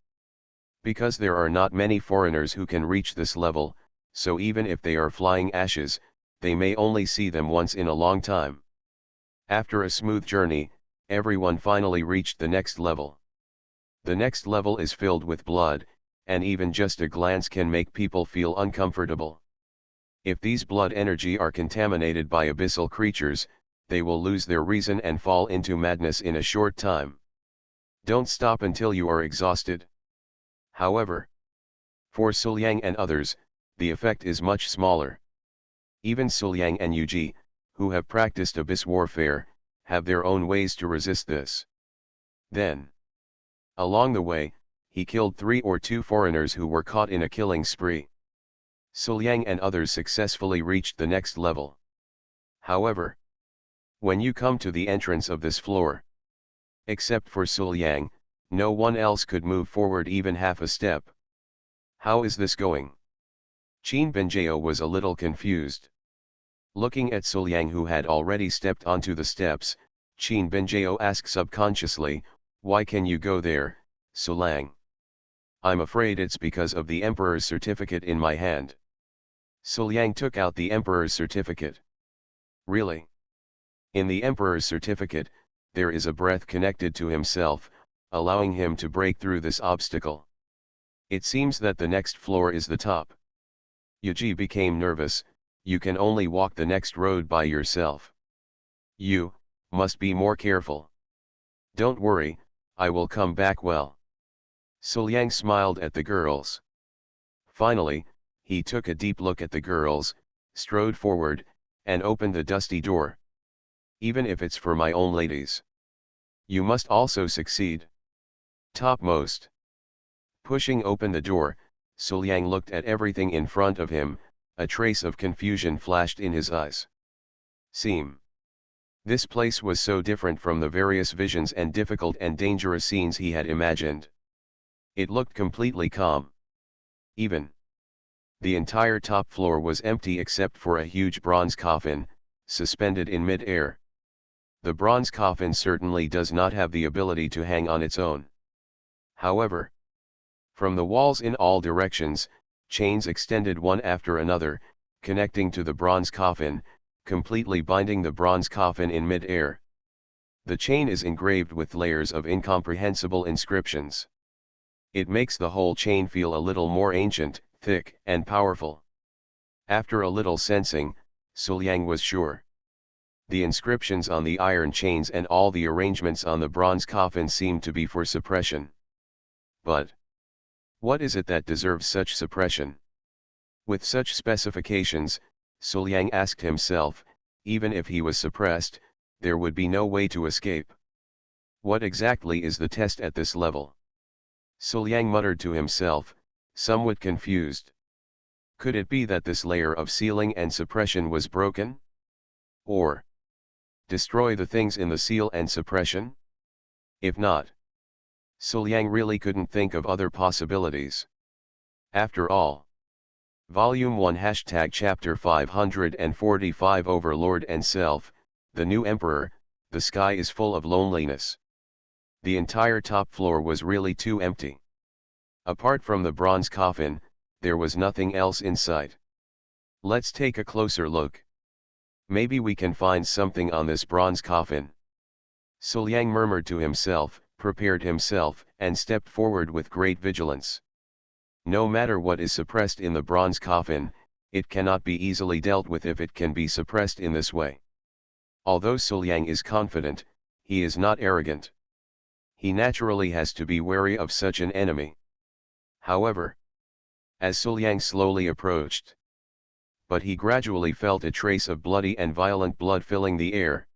because there are not many foreigners who can reach this level, so even if they are flying ashes, they may only see them once in a long time. After a smooth journey, everyone finally reached the next level. The next level is filled with blood, and even just a glance can make people feel uncomfortable. If these blood energy are contaminated by abyssal creatures, they will lose their reason and fall into madness in a short time. Don't stop until you are exhausted. However, for Suliang and others, the effect is much smaller. Even Suliang and Yuji, who have practiced abyss warfare, have their own ways to resist this. Then, along the way, he killed 3 or 2 foreigners who were caught in a killing spree. Suliang and others successfully reached the next level. However, when you come to the entrance of this floor, except for Suliang, no one else could move forward even half a step. How is this going? Qin Benjao was a little confused. Looking at Suliang, who had already stepped onto the steps, Qin Benjao asked subconsciously, "Why can you go there, Suliang?" "I'm afraid it's because of the Emperor's certificate in my hand." Suliang took out the Emperor's certificate. "Really? In the Emperor's certificate, there is a breath connected to himself, allowing him to break through this obstacle. It seems that the next floor is the top." Yuji became nervous. "You can only walk the next road by yourself. You must be more careful." "Don't worry, I will come back well." Suliang smiled at the girls. Finally, he took a deep look at the girls, strode forward, and opened the dusty door. "Even if it's for my own ladies, you must also succeed. Topmost." Pushing open the door, Suliang looked at everything in front of him. A trace of confusion flashed in his eyes. This place was so different from the various visions and difficult and dangerous scenes he had imagined. It looked completely calm. Even the entire top floor was empty except for a huge bronze coffin, suspended in mid-air. The bronze coffin certainly does not have the ability to hang on its own. However, from the walls in all directions, chains extended one after another, connecting to the bronze coffin, completely binding the bronze coffin in mid-air. The chain is engraved with layers of incomprehensible inscriptions. It makes the whole chain feel a little more ancient, thick, and powerful. After a little sensing, Suliang was sure. The inscriptions on the iron chains and all the arrangements on the bronze coffin seemed to be for suppression. But what is it that deserves such suppression? With such specifications, Suliang asked himself, even if he was suppressed, there would be no way to escape. What exactly is the test at this level? Suliang muttered to himself, somewhat confused. Could it be that this layer of sealing and suppression was broken? Or destroy the things in the seal and suppression? If not, Suliang really couldn't think of other possibilities. After all, Volume 1 Chapter 545 Overlord and Self, the new Emperor, the sky is full of loneliness. The entire top floor was really too empty. Apart from the bronze coffin, there was nothing else in sight. Let's take a closer look. Maybe we can find something on this bronze coffin. Suliang murmured to himself, prepared himself, and stepped forward with great vigilance. No matter what is suppressed in the bronze coffin, it cannot be easily dealt with if it can be suppressed in this way. Although Suliang is confident, he is not arrogant. He naturally has to be wary of such an enemy. However, as Suliang slowly approached, but he gradually felt a trace of bloody and violent blood filling the air.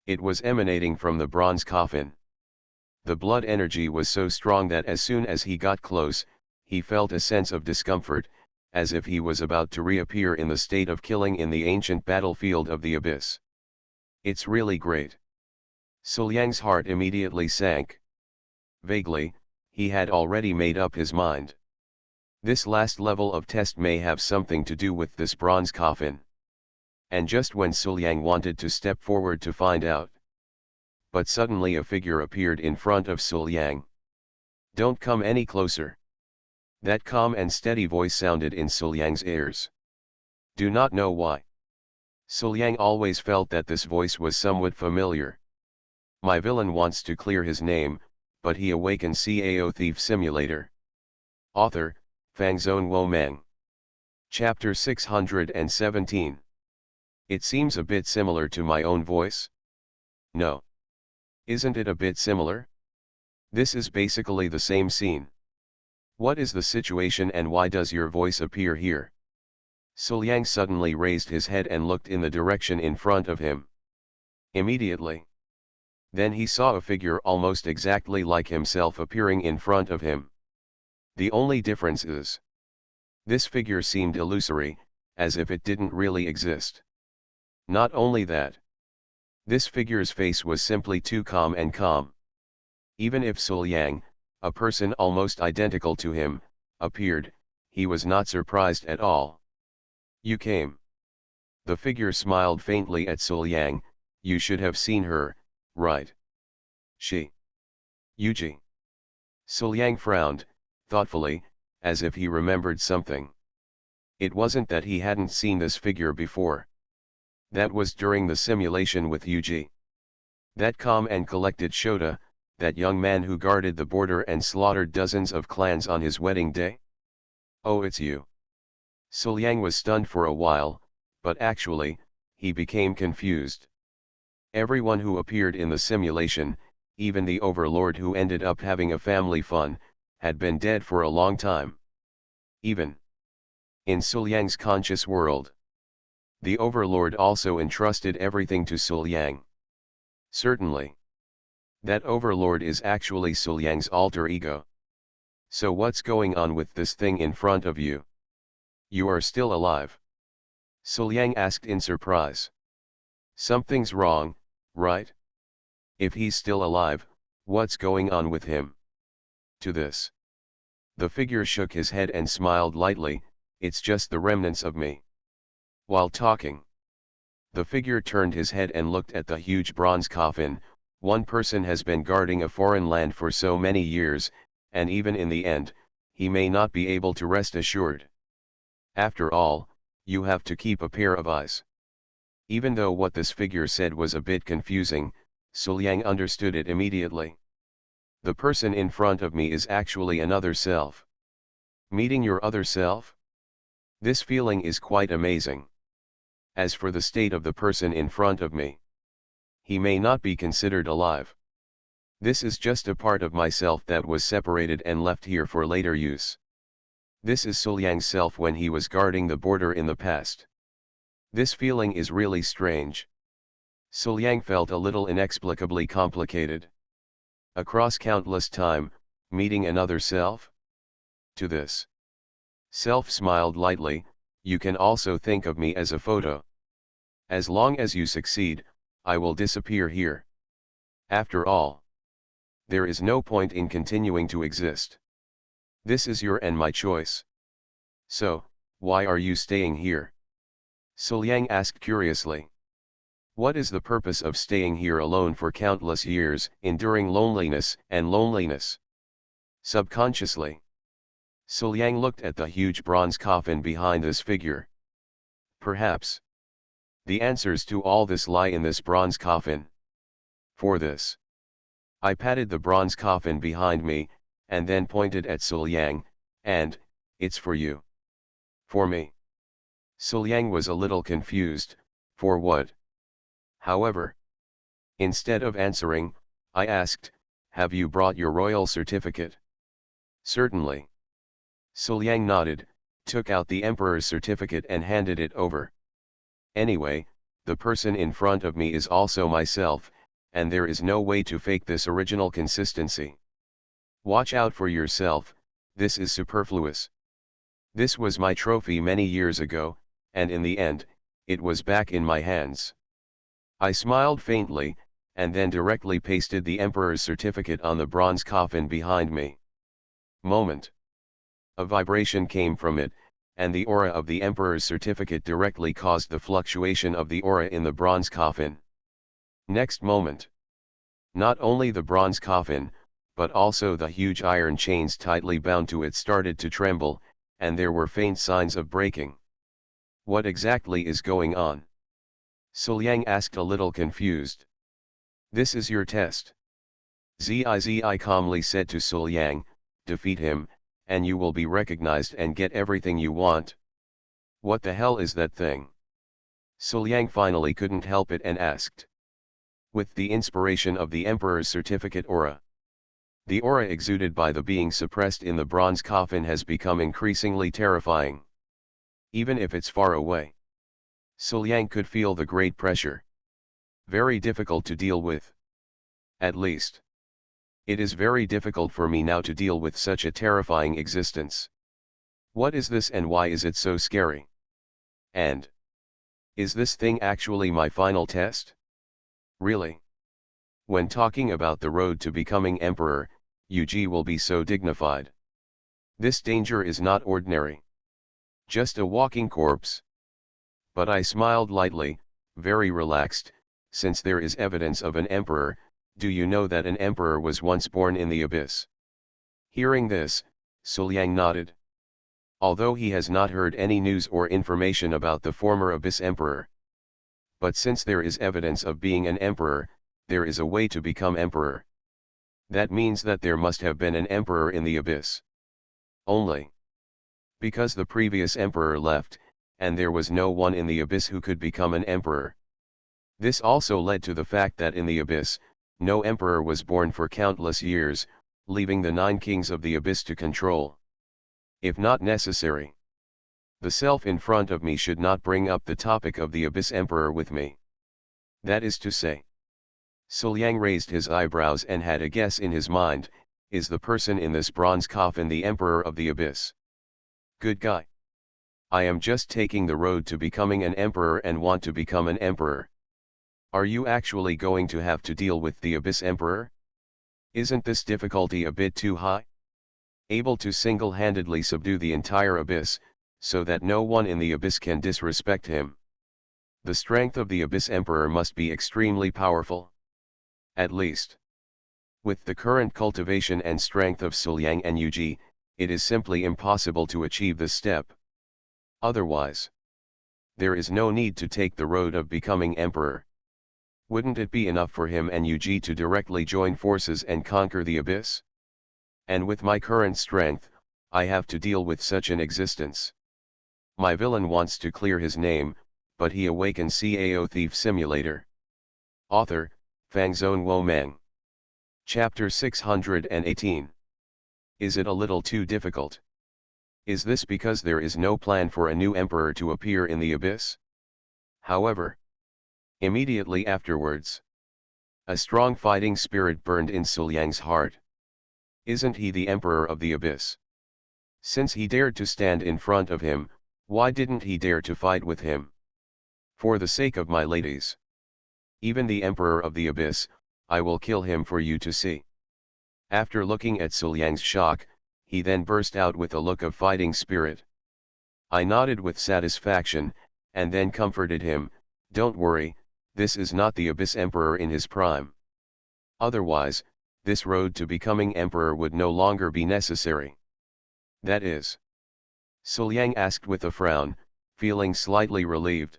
It was emanating from the bronze coffin. The blood energy was so strong that as soon as he got close, he felt a sense of discomfort, as if he was about to reappear in the state of killing in the ancient battlefield of the abyss. It's really great. Suliang's heart immediately sank. Vaguely, he had already made up his mind. This last level of test may have something to do with this bronze coffin. And just when Suliang wanted to step forward to find out, but suddenly a figure appeared in front of Suliang. "Don't come any closer." That calm and steady voice sounded in Suliang's ears. Do not know why. Suliang always felt that this voice was somewhat familiar. My villain wants to clear his name, but he awakens Cao Thief Simulator. Author, Fangzone Womang. Chapter 617. It seems a bit similar to my own voice? No. Isn't it a bit similar? This is basically the same scene. What is the situation and why does your voice appear here? Suliang suddenly raised his head and looked in the direction in front of him. Immediately. Then he saw a figure almost exactly like himself appearing in front of him. The only difference is, this figure seemed illusory, as if it didn't really exist. Not only that, this figure's face was simply too calm and calm. Even if Suliang, a person almost identical to him, appeared, he was not surprised at all. You came. The figure smiled faintly at Suliang. You should have seen her, right? She. Yuji. Suliang frowned, thoughtfully, as if he remembered something. It wasn't that he hadn't seen this figure before. That was during the simulation with Yuji. That calm and collected Shota, that young man who guarded the border and slaughtered dozens of clans on his wedding day? Oh, it's you. Suliang was stunned for a while, but actually, he became confused. Everyone who appeared in the simulation, even the overlord who ended up having a family fun, had been dead for a long time. Even in Suliang's conscious world, the overlord also entrusted everything to Suliang. Certainly. That overlord is actually Suliang's alter ego. So what's going on with this thing in front of you? You are still alive? Suliang asked in surprise. Something's wrong, right? If he's still alive, what's going on with him? To this, the figure shook his head and smiled lightly. It's just the remnants of me. While talking, the figure turned his head and looked at the huge bronze coffin. One person has been guarding a foreign land for so many years, and even in the end, he may not be able to rest assured. After all, you have to keep a pair of eyes. Even though what this figure said was a bit confusing, Suliang understood it immediately. The person in front of me is actually another self. Meeting your other self? This feeling is quite amazing. As for the state of the person in front of me, he may not be considered alive. This is just a part of myself that was separated and left here for later use. This is Suliang's self when he was guarding the border in the past. This feeling is really strange. Suliang felt a little inexplicably complicated. Across countless time, meeting another self? To this, self smiled lightly. You can also think of me as a photo. As long as you succeed, I will disappear here. After all, there is no point in continuing to exist. This is your and my choice. So, why are you staying here? Suliang asked curiously. What is the purpose of staying here alone for countless years, enduring loneliness and loneliness? Subconsciously, Suliang looked at the huge bronze coffin behind this figure. Perhaps the answers to all this lie in this bronze coffin. For this, I patted the bronze coffin behind me, and then pointed at Suliang, and, it's for you. For me. Suliang was a little confused, for what? However, instead of answering, I asked, have you brought your royal certificate? Certainly. Suliang nodded, took out the emperor's certificate and handed it over. Anyway, the person in front of me is also myself, and there is no way to fake this original consistency. Watch out for yourself, this is superfluous. This was my trophy many years ago, and in the end, it was back in my hands. I smiled faintly, and then directly pasted the emperor's certificate on the bronze coffin behind me. Moment. A vibration came from it, and the aura of the emperor's certificate directly caused the fluctuation of the aura in the bronze coffin. Next moment, not only the bronze coffin, but also the huge iron chains tightly bound to it started to tremble, and there were faint signs of breaking. What exactly is going on? Suliang asked a little confused. This is your test. Zizi calmly said to Suliang, defeat him, and you will be recognized and get everything you want. What the hell is that thing? Suliang finally couldn't help it and asked. With the inspiration of the Emperor's certificate aura. The aura exuded by the being suppressed in the bronze coffin has become increasingly terrifying. Even if it's far away. Suliang could feel the great pressure. Very difficult to deal with. At least. It is very difficult for me now to deal with such a terrifying existence. What is this and why is it so scary? And is this thing actually my final test? Really? When talking about the road to becoming emperor, Yuji will be so dignified. This danger is not ordinary. Just a walking corpse. But I smiled lightly, very relaxed, since there is evidence of an emperor. Do you know that an emperor was once born in the abyss? Hearing this, Suliang nodded. Although he has not heard any news or information about the former abyss emperor. But since there is evidence of being an emperor, there is a way to become emperor. That means that there must have been an emperor in the abyss. Only. Because the previous emperor left, and there was no one in the abyss who could become an emperor. This also led to the fact that in the abyss, no emperor was born for countless years, leaving the 9 kings of the abyss to control. If not necessary. The self in front of me should not bring up the topic of the abyss emperor with me. That is to say. Suliang raised his eyebrows and had a guess in his mind, is the person in this bronze coffin the emperor of the abyss? Good guy. I am just taking the road to becoming an emperor and want to become an emperor. Are you actually going to have to deal with the abyss emperor? Isn't this difficulty a bit too high? Able to single-handedly subdue the entire abyss, so that no one in the abyss can disrespect him. The strength of the abyss emperor must be extremely powerful. At least. With the current cultivation and strength of Suliang and Yuji, it is simply impossible to achieve this step. Otherwise, there is no need to take the road of becoming emperor. Wouldn't it be enough for him and Yuji to directly join forces and conquer the abyss? And with my current strength, I have to deal with such an existence. My villain wants to clear his name, but he awakens Cao Thief Simulator. Author, Fangzone Womang. Chapter 618. Is it a little too difficult? Is this because there is no plan for a new emperor to appear in the abyss? However, immediately afterwards, a strong fighting spirit burned in Suliang's heart. Isn't he the emperor of the abyss? Since he dared to stand in front of him, why didn't he dare to fight with him? For the sake of my ladies. Even the emperor of the abyss, I will kill him for you to see. After looking at Suliang's shock, he then burst out with a look of fighting spirit. I nodded with satisfaction, and then comforted him, don't worry, this is not the abyss emperor in his prime. Otherwise, this road to becoming emperor would no longer be necessary. That is. Suliang asked with a frown, feeling slightly relieved.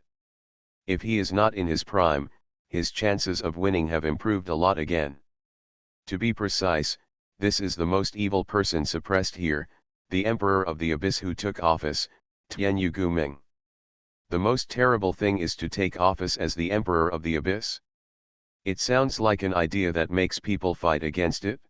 If he is not in his prime, his chances of winning have improved a lot again. To be precise, this is the most evil person suppressed here, the emperor of the abyss who took office, Tianyu Guming. The most terrible thing is to take office as the emperor of the abyss. It sounds like an idea that makes people fight against it.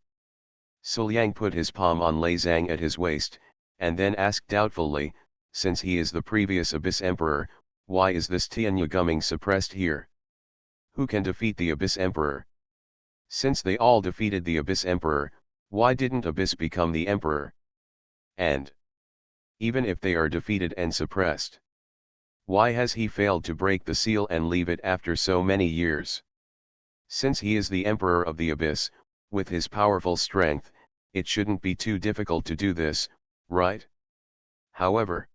Suliang put his palm on Lei Zhang at his waist, and then asked doubtfully, since he is the previous abyss emperor, why is this Tianyu Guming suppressed here? Who can defeat the abyss emperor? Since they all defeated the abyss emperor, why didn't abyss become the emperor? And even if they are defeated and suppressed, why has he failed to break the seal and leave it after so many years? Since he is the emperor of the abyss, with his powerful strength, it shouldn't be too difficult to do this, right? However,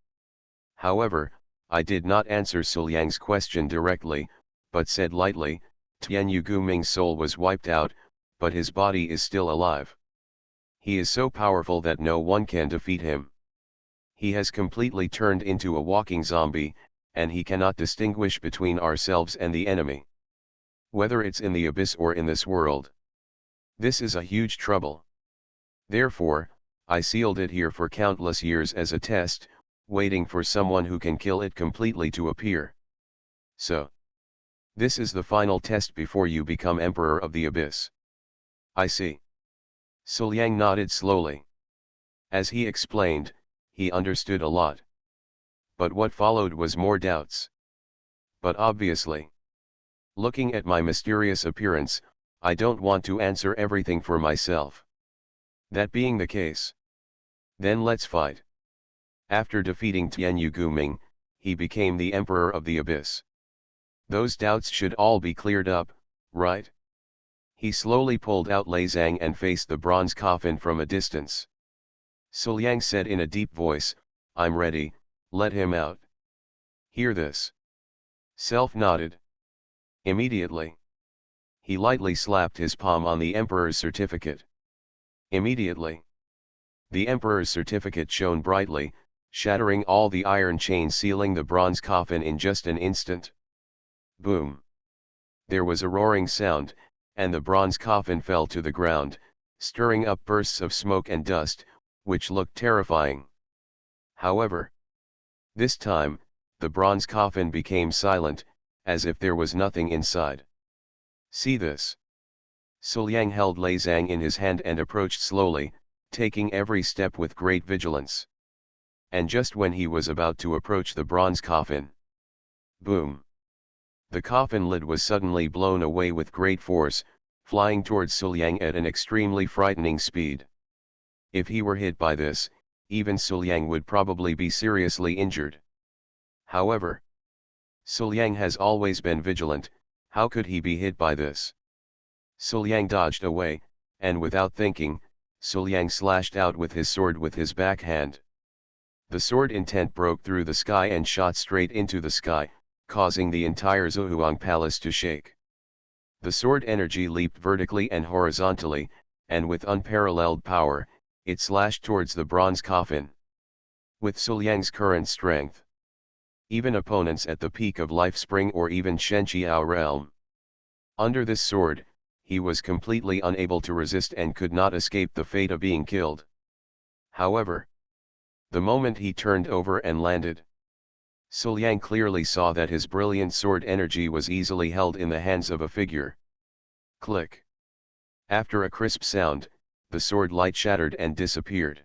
I did not answer Suliang's question directly, but said lightly, Tianyu Guming's soul was wiped out, but his body is still alive. He is so powerful that no one can defeat him. He has completely turned into a walking zombie, and he cannot distinguish between ourselves and the enemy. Whether it's in the abyss or in this world. This is a huge trouble. Therefore, I sealed it here for countless years as a test, waiting for someone who can kill it completely to appear. So, this is the final test before you become Emperor of the Abyss. I see. Suliang nodded slowly. As he explained, he understood a lot. But what followed was more doubts. But obviously, looking at my mysterious appearance, I don't want to answer everything for myself. That being the case, then let's fight. After defeating Tianyu Guming, he became the Emperor of the Abyss. Those doubts should all be cleared up, right? He slowly pulled out Lei Zhang and faced the bronze coffin from a distance. Suliang said in a deep voice, "I'm ready, let him out." Hear this. Self nodded. Immediately, he lightly slapped his palm on the Emperor's certificate. Immediately, the Emperor's certificate shone brightly, shattering all the iron chains sealing the bronze coffin in just an instant. Boom! There was a roaring sound, and the bronze coffin fell to the ground, stirring up bursts of smoke and dust, which looked terrifying. However, this time, the bronze coffin became silent, as if there was nothing inside. See this. Suliang held Lei Zhang in his hand and approached slowly, taking every step with great vigilance. And just when he was about to approach the bronze coffin, boom! The coffin lid was suddenly blown away with great force, flying towards Suliang at an extremely frightening speed. If he were hit by this, even Suliang would probably be seriously injured. However, Suliang has always been vigilant, how could he be hit by this? Suliang dodged away, and without thinking, Suliang slashed out with his sword with his backhand. The sword intent broke through the sky and shot straight into the sky, causing the entire Zhuang Palace to shake. The sword energy leaped vertically and horizontally, and with unparalleled power, it slashed towards the bronze coffin. With Suliang's current strength, even opponents at the peak of Life Spring or even Shenqiao realm, under this sword, he was completely unable to resist and could not escape the fate of being killed. However, the moment he turned over and landed, Suliang clearly saw that his brilliant sword energy was easily held in the hands of a figure. Click. After a crisp sound, the sword light shattered and disappeared.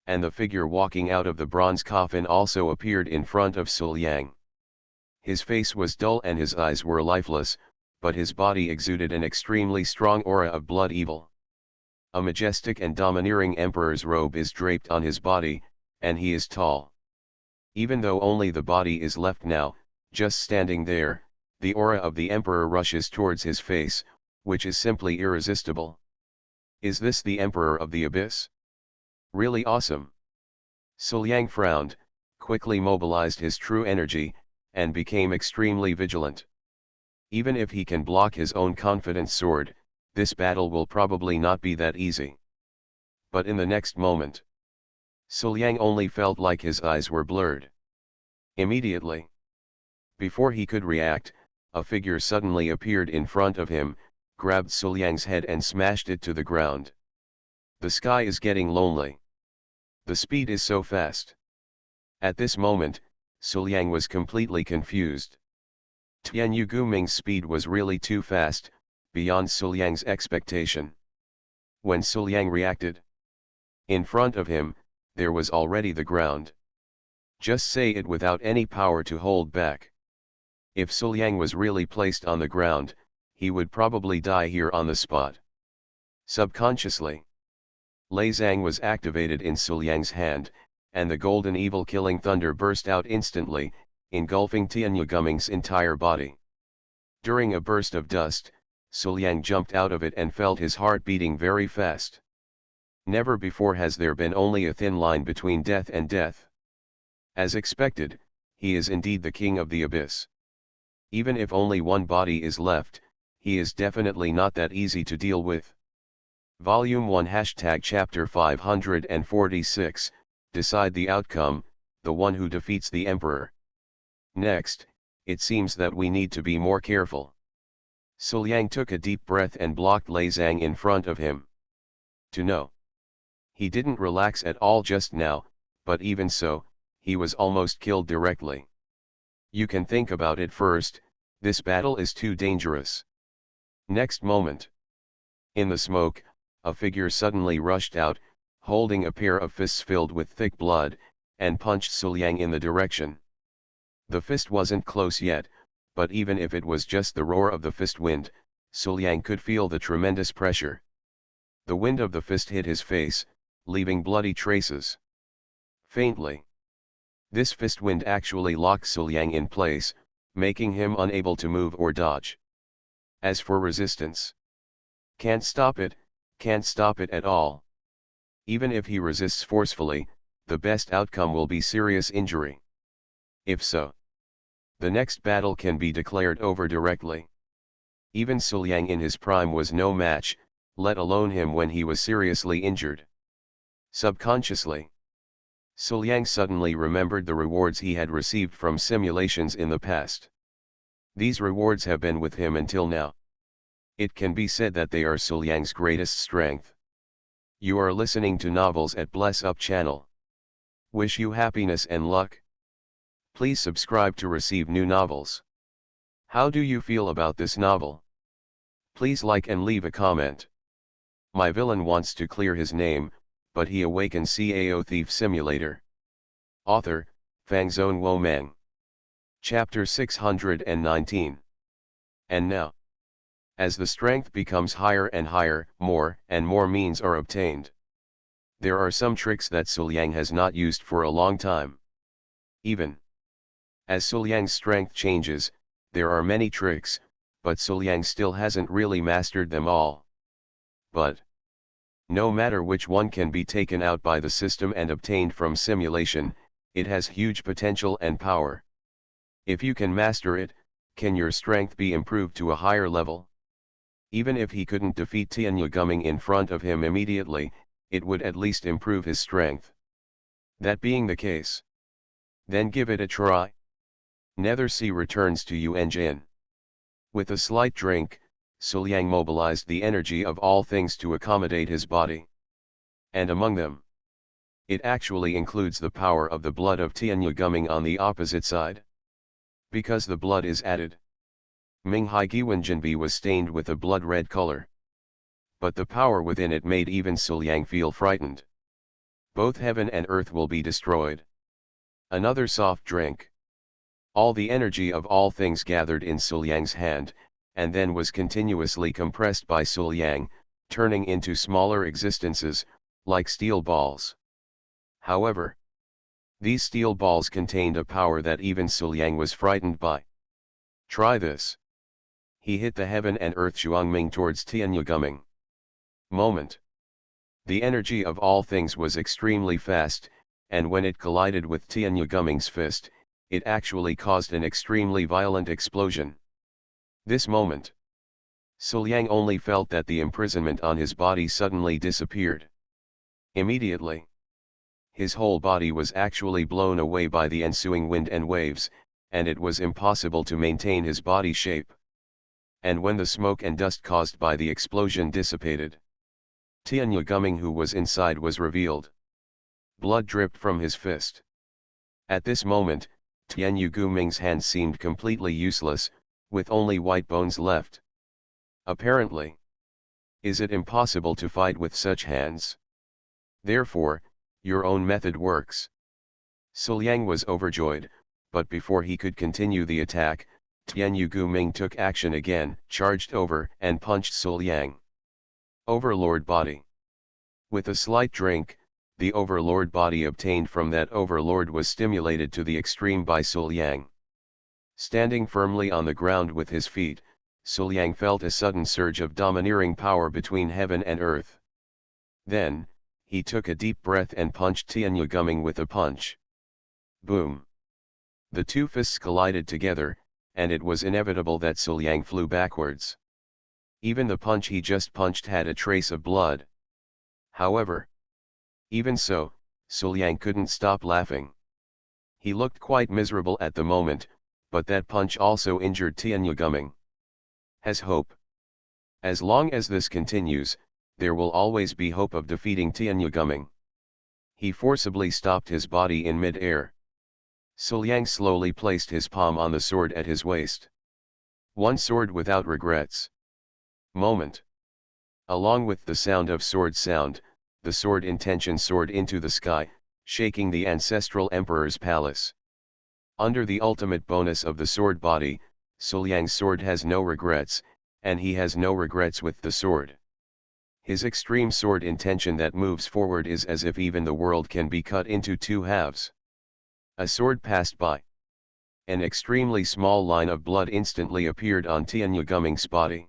And the figure walking out of the bronze coffin also appeared in front of Suliang. His face was dull and his eyes were lifeless, but his body exuded an extremely strong aura of blood evil. A majestic and domineering emperor's robe is draped on his body, and he is tall. Even though only the body is left now, just standing there, the aura of the emperor rushes towards his face, which is simply irresistible. Is this the Emperor of the Abyss? Really awesome. Suliang frowned, quickly mobilized his true energy, and became extremely vigilant. Even if he can block his own confident sword, this battle will probably not be that easy. But in the next moment, Suliang only felt like his eyes were blurred. Immediately, before he could react, a figure suddenly appeared in front of him, grabbed Suliang's head and smashed it to the ground. The sky is getting lonely. The speed is so fast. At this moment, Suliang was completely confused. Tianyu Guming's speed was really too fast, beyond Suliang's expectation. When Suliang reacted, in front of him, there was already the ground. Just say it without any power to hold back. If Suliang was really placed on the ground, he would probably die here on the spot. Subconsciously, Lei Zhang was activated in Suliang's hand, and the golden evil killing thunder burst out instantly, engulfing Tianyu Guming's entire body. During a burst of dust, Suliang jumped out of it and felt his heart beating very fast. Never before has there been only a thin line between death and death. As expected, he is indeed the king of the abyss. Even if only one body is left, he is definitely not that easy to deal with. Volume 1 Chapter 546, Decide the outcome, the one who defeats the emperor. Next, it seems that we need to be more careful. Suliang took a deep breath and blocked Lei Zhang in front of him. To know. He didn't relax at all just now, but even so, he was almost killed directly. You can think about it first, this battle is too dangerous. Next moment. In the smoke, a figure suddenly rushed out, holding a pair of fists filled with thick blood, and punched Suliang in the direction. The fist wasn't close yet, but even if it was just the roar of the fist wind, Suliang could feel the tremendous pressure. The wind of the fist hit his face, leaving bloody traces. Faintly. This fist wind actually locked Suliang in place, making him unable to move or dodge. As for resistance, can't stop it at all. Even if he resists forcefully, the best outcome will be serious injury. If so, the next battle can be declared over directly. Even Suliang in his prime was no match, let alone him when he was seriously injured. Subconsciously, Suliang suddenly remembered the rewards he had received from simulations in the past. These rewards have been with him until now. It can be said that they are Suliang's greatest strength. You are listening to Novels at Bless Up channel. Wish you happiness and luck. Please subscribe to receive new novels. How do you feel about this novel? Please like and leave a comment. My villain wants to clear his name, but he awakens Cao Thief Simulator. Author, Fangzone Womang. Chapter 619. And now, as the strength becomes higher and higher, more and more means are obtained. There are some tricks that Suliang has not used for a long time. Even as Suliang's strength changes, there are many tricks, but Suliang still hasn't really mastered them all. But no matter which one can be taken out by the system and obtained from simulation, it has huge potential and power. If you can master it, can your strength be improved to a higher level? Even if he couldn't defeat Tianyaguming in front of him immediately, it would at least improve his strength. That being the case, then give it a try. Nether Sea returns to Yuan Jin. With a slight drink, Suliang mobilized the energy of all things to accommodate his body. And among them, it actually includes the power of the blood of Tianyaguming on the opposite side. Because the blood is added, Minghai Giwanjinbi was stained with a blood-red color. But the power within it made even Suliang feel frightened. Both heaven and earth will be destroyed. Another soft drink. All the energy of all things gathered in Suliang's hand, and then was continuously compressed by Suliang, turning into smaller existences, like steel balls. However, these steel balls contained a power that even Suliang was frightened by. Try this. He hit the heaven and earth Zhuangming towards Tianyaguming. Moment. The energy of all things was extremely fast, and when it collided with Tianyaguming's fist, it actually caused an extremely violent explosion. This moment, Suliang only felt that the imprisonment on his body suddenly disappeared. Immediately, his whole body was actually blown away by the ensuing wind and waves, and it was impossible to maintain his body shape. And when the smoke and dust caused by the explosion dissipated, Tianyaguming who was inside was revealed. Blood dripped from his fist. At this moment, Tianyaguming's hand seemed completely useless, with only white bones left. Apparently, is it impossible to fight with such hands? Therefore, your own method works. Suliang was overjoyed, but before he could continue the attack, Tianyaguming took action again, charged over and punched Suliang. Overlord Body. With a slight drink, the Overlord Body obtained from that Overlord was stimulated to the extreme by Suliang. Standing firmly on the ground with his feet, Suliang felt a sudden surge of domineering power between heaven and earth. Then, he took a deep breath and punched Tianyaguming with a punch. Boom! The two fists collided together, and it was inevitable that Suliang flew backwards. Even the punch he just punched had a trace of blood. However, even so, Suliang couldn't stop laughing. He looked quite miserable at the moment, but that punch also injured Tianyaguming. Has hope. As long as this continues, there will always be hope of defeating Tianyaguming. He forcibly stopped his body in mid-air. Suliang slowly placed his palm on the sword at his waist. One sword without regrets. Moment. Along with the sound of sword sound, the sword intention soared into the sky, shaking the ancestral emperor's palace. Under the ultimate bonus of the sword body, Suliang's sword has no regrets, and he has no regrets with the sword. His extreme sword intention that moves forward is as if even the world can be cut into two halves. A sword passed by. An extremely small line of blood instantly appeared on Tianyaguming's body.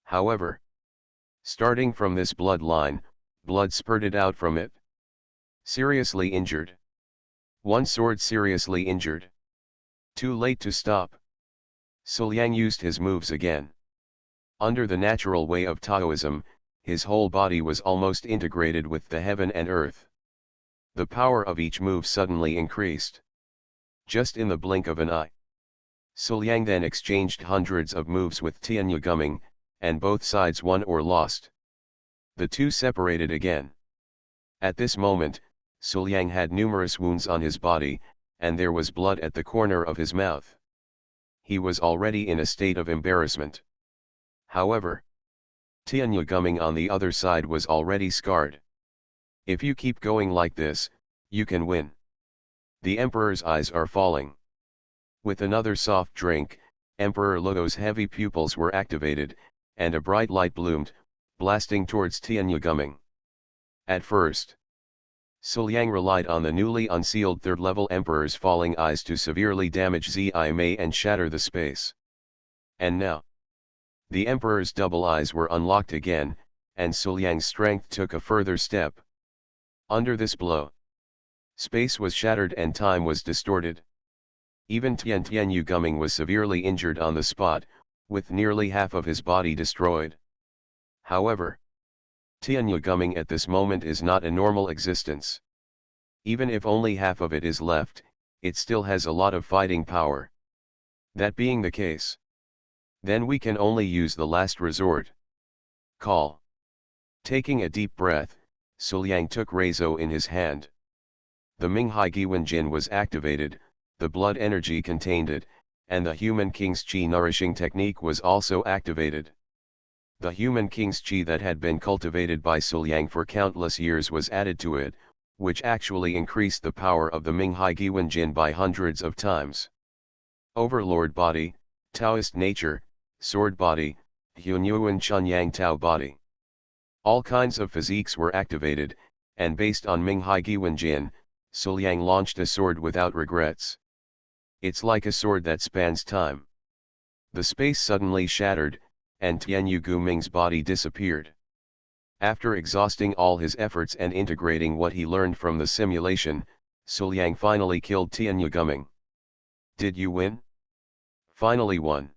However, starting from this blood line, blood spurted out from it. Seriously injured. One sword seriously injured. Too late to stop. Suliang used his moves again. Under the natural way of Taoism, his whole body was almost integrated with the heaven and earth. The power of each move suddenly increased. Just in the blink of an eye. Suliang then exchanged hundreds of moves with Tianyaguming, and both sides won or lost. The two separated again. At this moment, Suliang had numerous wounds on his body, and there was blood at the corner of his mouth. He was already in a state of embarrassment. However, Tianyaguming on the other side was already scarred. If you keep going like this, you can win. The Emperor's eyes are falling. With another soft drink, Emperor Luo's heavy pupils were activated, and a bright light bloomed, blasting towards Tianyaguming. At first, Suliang relied on the newly unsealed third-level Emperor's falling eyes to severely damage Zimei and shatter the space. And now, the Emperor's double eyes were unlocked again, and Suliang's strength took a further step. Under this blow, space was shattered and time was distorted. Even Tianyaguming was severely injured on the spot, with nearly half of his body destroyed. However, Tianyaguming at this moment is not a normal existence. Even if only half of it is left, it still has a lot of fighting power. That being the case, then we can only use the last resort. Call. Taking a deep breath, Suliang took Reizo in his hand. The Minghai Giwen Jin was activated, the blood energy contained it, and the human king's qi nourishing technique was also activated. The human king's qi that had been cultivated by Suliang for countless years was added to it, which actually increased the power of the Minghai Giwen Jin by hundreds of times. Overlord body, Taoist nature, sword body, Hunyuan Chunyang Tao body. All kinds of physiques were activated, and based on Minghai Giwen Jin, Suliang launched a sword without regrets. It's like a sword that spans time. The space suddenly shattered, and Tianyaguming's body disappeared. After exhausting all his efforts and integrating what he learned from the simulation, Suliang finally killed Tianyaguming. Did you win? Finally won.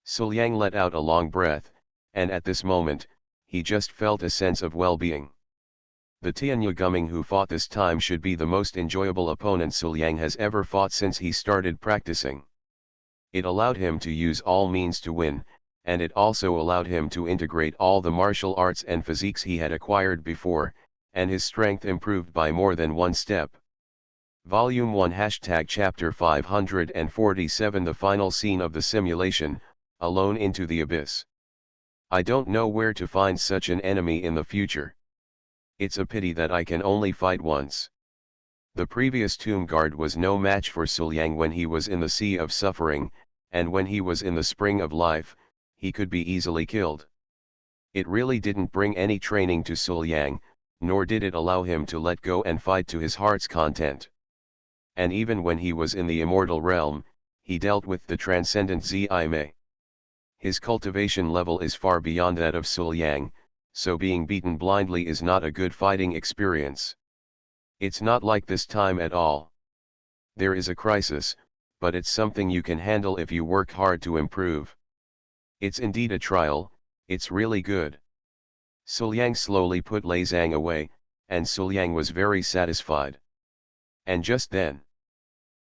Suliang let out a long breath, and at this moment, he just felt a sense of well-being. The Tianyaguming who fought this time should be the most enjoyable opponent Suliang has ever fought since he started practicing. It allowed him to use all means to win, and it also allowed him to integrate all the martial arts and physiques he had acquired before, and his strength improved by more than one step. Volume 1 Chapter 547 The final scene of the simulation, Alone into the Abyss. I don't know where to find such an enemy in the future. It's a pity that I can only fight once. The previous tomb guard was no match for Suliang when he was in the sea of suffering, and when he was in the spring of life, he could be easily killed. It really didn't bring any training to Suliang, nor did it allow him to let go and fight to his heart's content. And even when he was in the immortal realm, he dealt with the transcendent Zimei. His cultivation level is far beyond that of Suliang, so being beaten blindly is not a good fighting experience. It's not like this time at all. There is a crisis, but it's something you can handle if you work hard to improve. It's indeed a trial, it's really good. Suliang slowly put Lei Zhang away, and Suliang was very satisfied. And just then,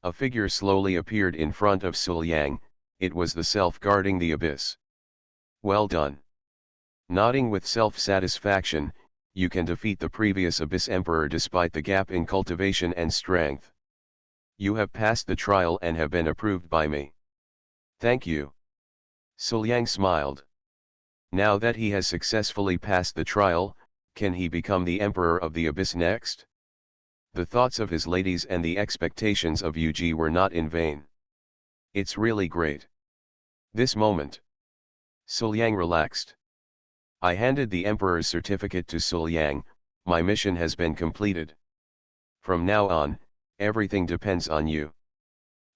a figure slowly appeared in front of Suliang. It was the self guarding the abyss. Well done. Nodding with self-satisfaction, you can defeat the previous Abyss Emperor despite the gap in cultivation and strength. You have passed the trial and have been approved by me. Thank you. Suliang smiled. Now that he has successfully passed the trial, can he become the Emperor of the Abyss next? The thoughts of his ladies and the expectations of Yuji were not in vain. It's really great. This moment. Suliang relaxed. I handed the Emperor's certificate to Suliang. My mission has been completed. From now on, everything depends on you.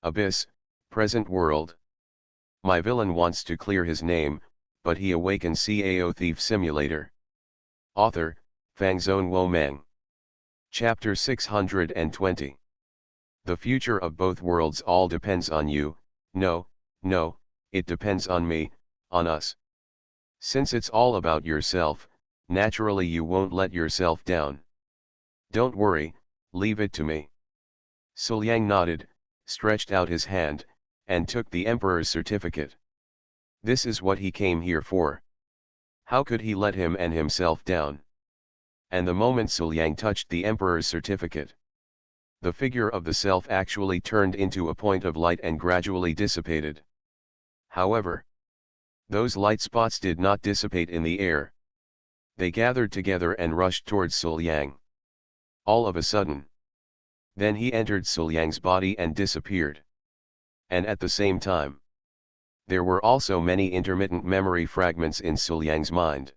Abyss, present world. My villain wants to clear his name, but he awakens Cao Thief Simulator. Author, Fangzone Womang. Chapter 620. The future of both worlds all depends on you. No, it depends on me, on us. Since it's all about yourself, naturally you won't let yourself down. Don't worry, leave it to me. Suliang nodded, stretched out his hand, and took the Emperor's certificate. This is what he came here for. How could he let him and himself down? And the moment Suliang touched the Emperor's certificate, the figure of the self actually turned into a point of light and gradually dissipated. However, those light spots did not dissipate in the air. They gathered together and rushed towards Suliang. All of a sudden. Then he entered Suliang's body and disappeared. And at the same time, there were also many intermittent memory fragments in Suliang's mind.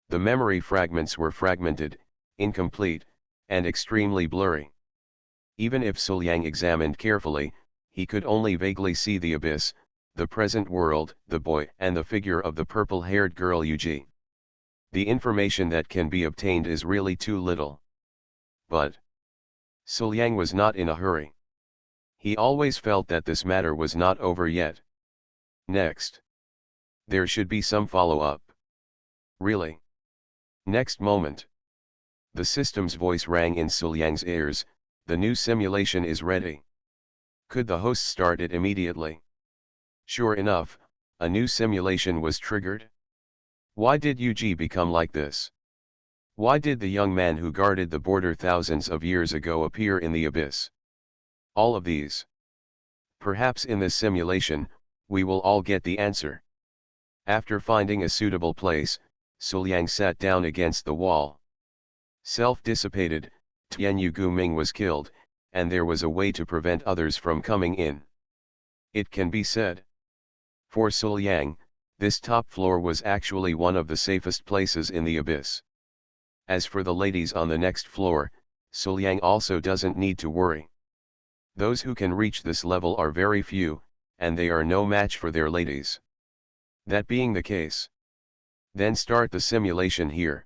The memory fragments were fragmented, incomplete, and extremely blurry. Even if Suliang examined carefully, he could only vaguely see the abyss, the present world, the boy, and the figure of the purple-haired girl Yuji. The information that can be obtained is really too little. But Suliang was not in a hurry. He always felt that this matter was not over yet. Next. There should be some follow-up. Really? Next moment. The system's voice rang in Suliang's ears. The new simulation is ready. Could the host start it immediately? Sure enough, a new simulation was triggered. Why did Yuji become like this? Why did the young man who guarded the border thousands of years ago appear in the abyss? All of these. Perhaps in this simulation, we will all get the answer. After finding a suitable place, Suliang sat down against the wall. Self dissipated, Tianyu Guming was killed, and there was a way to prevent others from coming in. It can be said. For Suliang, this top floor was actually one of the safest places in the abyss. As for the ladies on the next floor, Suliang also doesn't need to worry. Those who can reach this level are very few, and they are no match for their ladies. That being the case, then start the simulation here.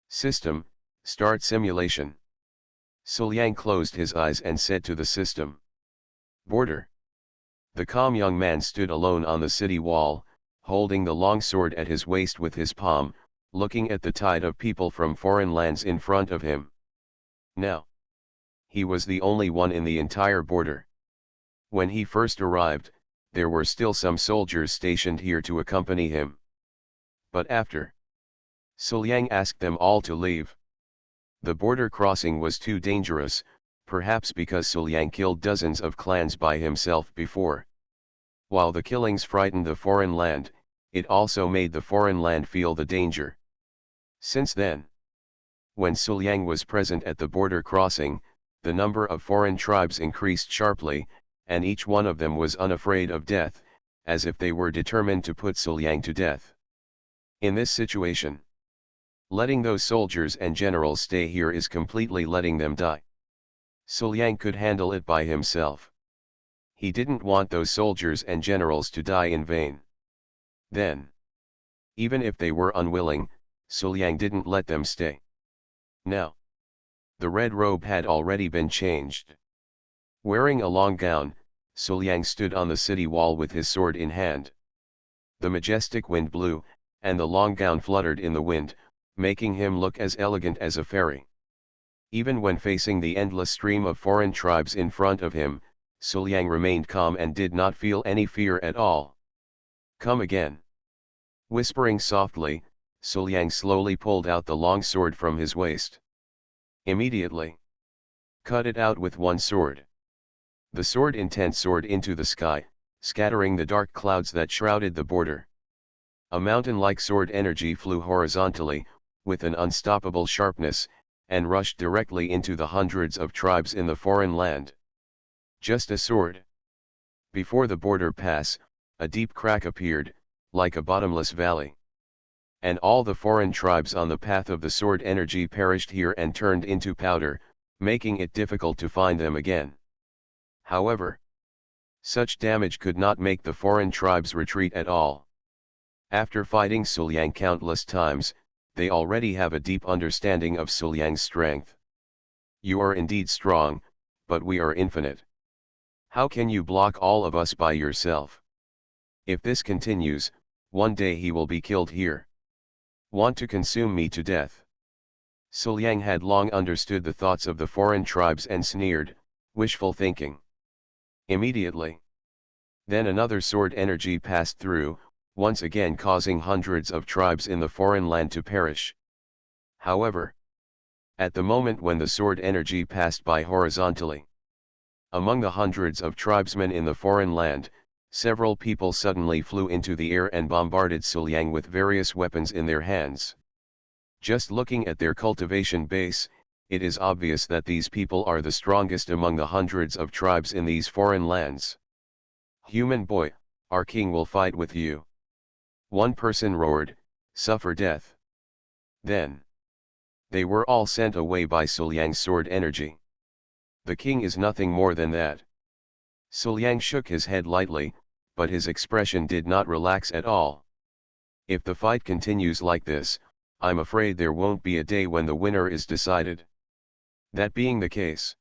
System, start simulation. Suliang closed his eyes and said to the system. Border. The calm young man stood alone on the city wall, holding the long sword at his waist with his palm, looking at the tide of people from foreign lands in front of him. Now, he was the only one in the entire border. When he first arrived, there were still some soldiers stationed here to accompany him. But after, Suliang asked them all to leave. The border crossing was too dangerous, perhaps because Suliang killed dozens of clans by himself before. While the killings frightened the foreign land, it also made the foreign land feel the danger. Since then, when Suliang was present at the border crossing, the number of foreign tribes increased sharply, and each one of them was unafraid of death, as if they were determined to put Suliang to death. In this situation, letting those soldiers and generals stay here is completely letting them die. Suliang could handle it by himself. He didn't want those soldiers and generals to die in vain. Then, even if they were unwilling, Suliang didn't let them stay. Now, the red robe had already been changed. Wearing a long gown, Suliang stood on the city wall with his sword in hand. The majestic wind blew, and the long gown fluttered in the wind, making him look as elegant as a fairy. Even when facing the endless stream of foreign tribes in front of him, Suliang remained calm and did not feel any fear at all. Come again. Whispering softly, Suliang slowly pulled out the long sword from his waist. Immediately, cut it out with one sword. The sword intent soared into the sky, scattering the dark clouds that shrouded the border. A mountain-like sword energy flew horizontally, with an unstoppable sharpness, and rushed directly into the hundreds of tribes in the foreign land. Just a sword. Before the border pass, a deep crack appeared, like a bottomless valley. And all the foreign tribes on the path of the sword energy perished here and turned into powder, making it difficult to find them again. However, such damage could not make the foreign tribes retreat at all. After fighting Suliang countless times, they already have a deep understanding of Suliang's strength. You are indeed strong, but we are infinite. How can you block all of us by yourself? If this continues, one day he will be killed here. Want to consume me to death? Suliang had long understood the thoughts of the foreign tribes and sneered, wishful thinking. Immediately. Then another sword energy passed through, once again causing hundreds of tribes in the foreign land to perish. However, at the moment when the sword energy passed by horizontally, among the hundreds of tribesmen in the foreign land, several people suddenly flew into the air and bombarded Suliang with various weapons in their hands. Just looking at their cultivation base, it is obvious that these people are the strongest among the hundreds of tribes in these foreign lands. Human boy, our king will fight with you. One person roared, suffer death. Then they were all sent away by Suliang's sword energy. The king is nothing more than that. Suliang shook his head lightly, but his expression did not relax at all. If the fight continues like this, I'm afraid there won't be a day when the winner is decided. That being the case,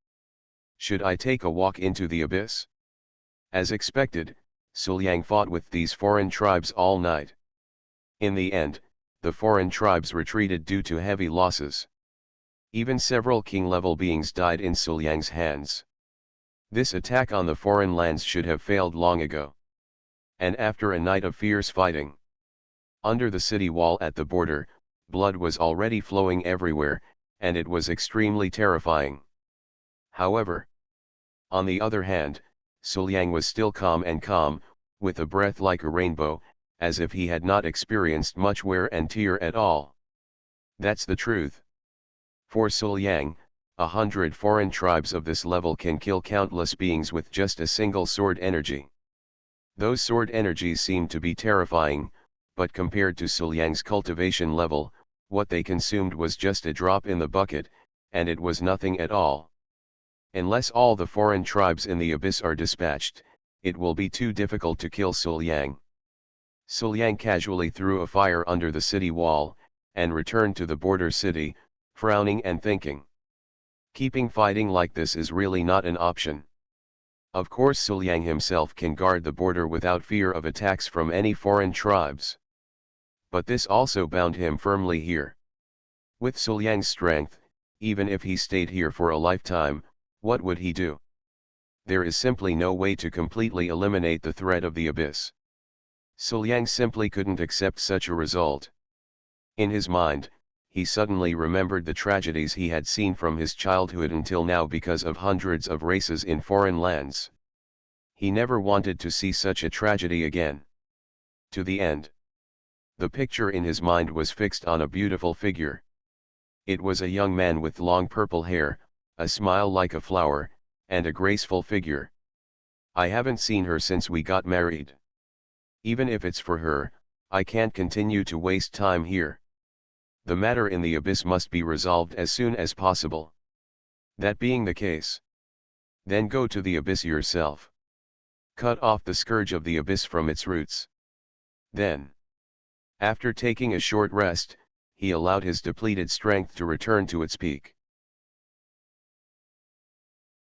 should I take a walk into the abyss? As expected, Suliang fought with these foreign tribes all night. In the end, the foreign tribes retreated due to heavy losses. Even several king-level beings died in Suliang's hands. This attack on the foreign lands should have failed long ago. And after a night of fierce fighting, under the city wall at the border, blood was already flowing everywhere, and it was extremely terrifying. However, on the other hand, Suliang was still calm, with a breath like a rainbow, as if he had not experienced much wear and tear at all. That's the truth. For Suliang, 100 foreign tribes of this level can kill countless beings with just a single sword energy. Those sword energies seem to be terrifying, but compared to Suliang's cultivation level, what they consumed was just a drop in the bucket, and it was nothing at all. Unless all the foreign tribes in the abyss are dispatched, it will be too difficult to kill Suliang. Suliang casually threw a fire under the city wall, and returned to the border city, frowning and thinking. Keeping fighting like this is really not an option. Of course Suliang himself can guard the border without fear of attacks from any foreign tribes. But this also bound him firmly here. With Suliang's strength, even if he stayed here for a lifetime, what would he do? There is simply no way to completely eliminate the threat of the abyss. Suliang simply couldn't accept such a result. In his mind, he suddenly remembered the tragedies he had seen from his childhood until now because of hundreds of races in foreign lands. He never wanted to see such a tragedy again. To the end. The picture in his mind was fixed on a beautiful figure. It was a young man with long purple hair, a smile like a flower, and a graceful figure. I haven't seen her since we got married. Even if it's for her, I can't continue to waste time here. The matter in the abyss must be resolved as soon as possible. That being the case, then go to the abyss yourself. Cut off the scourge of the abyss from its roots. Then, after taking a short rest, he allowed his depleted strength to return to its peak.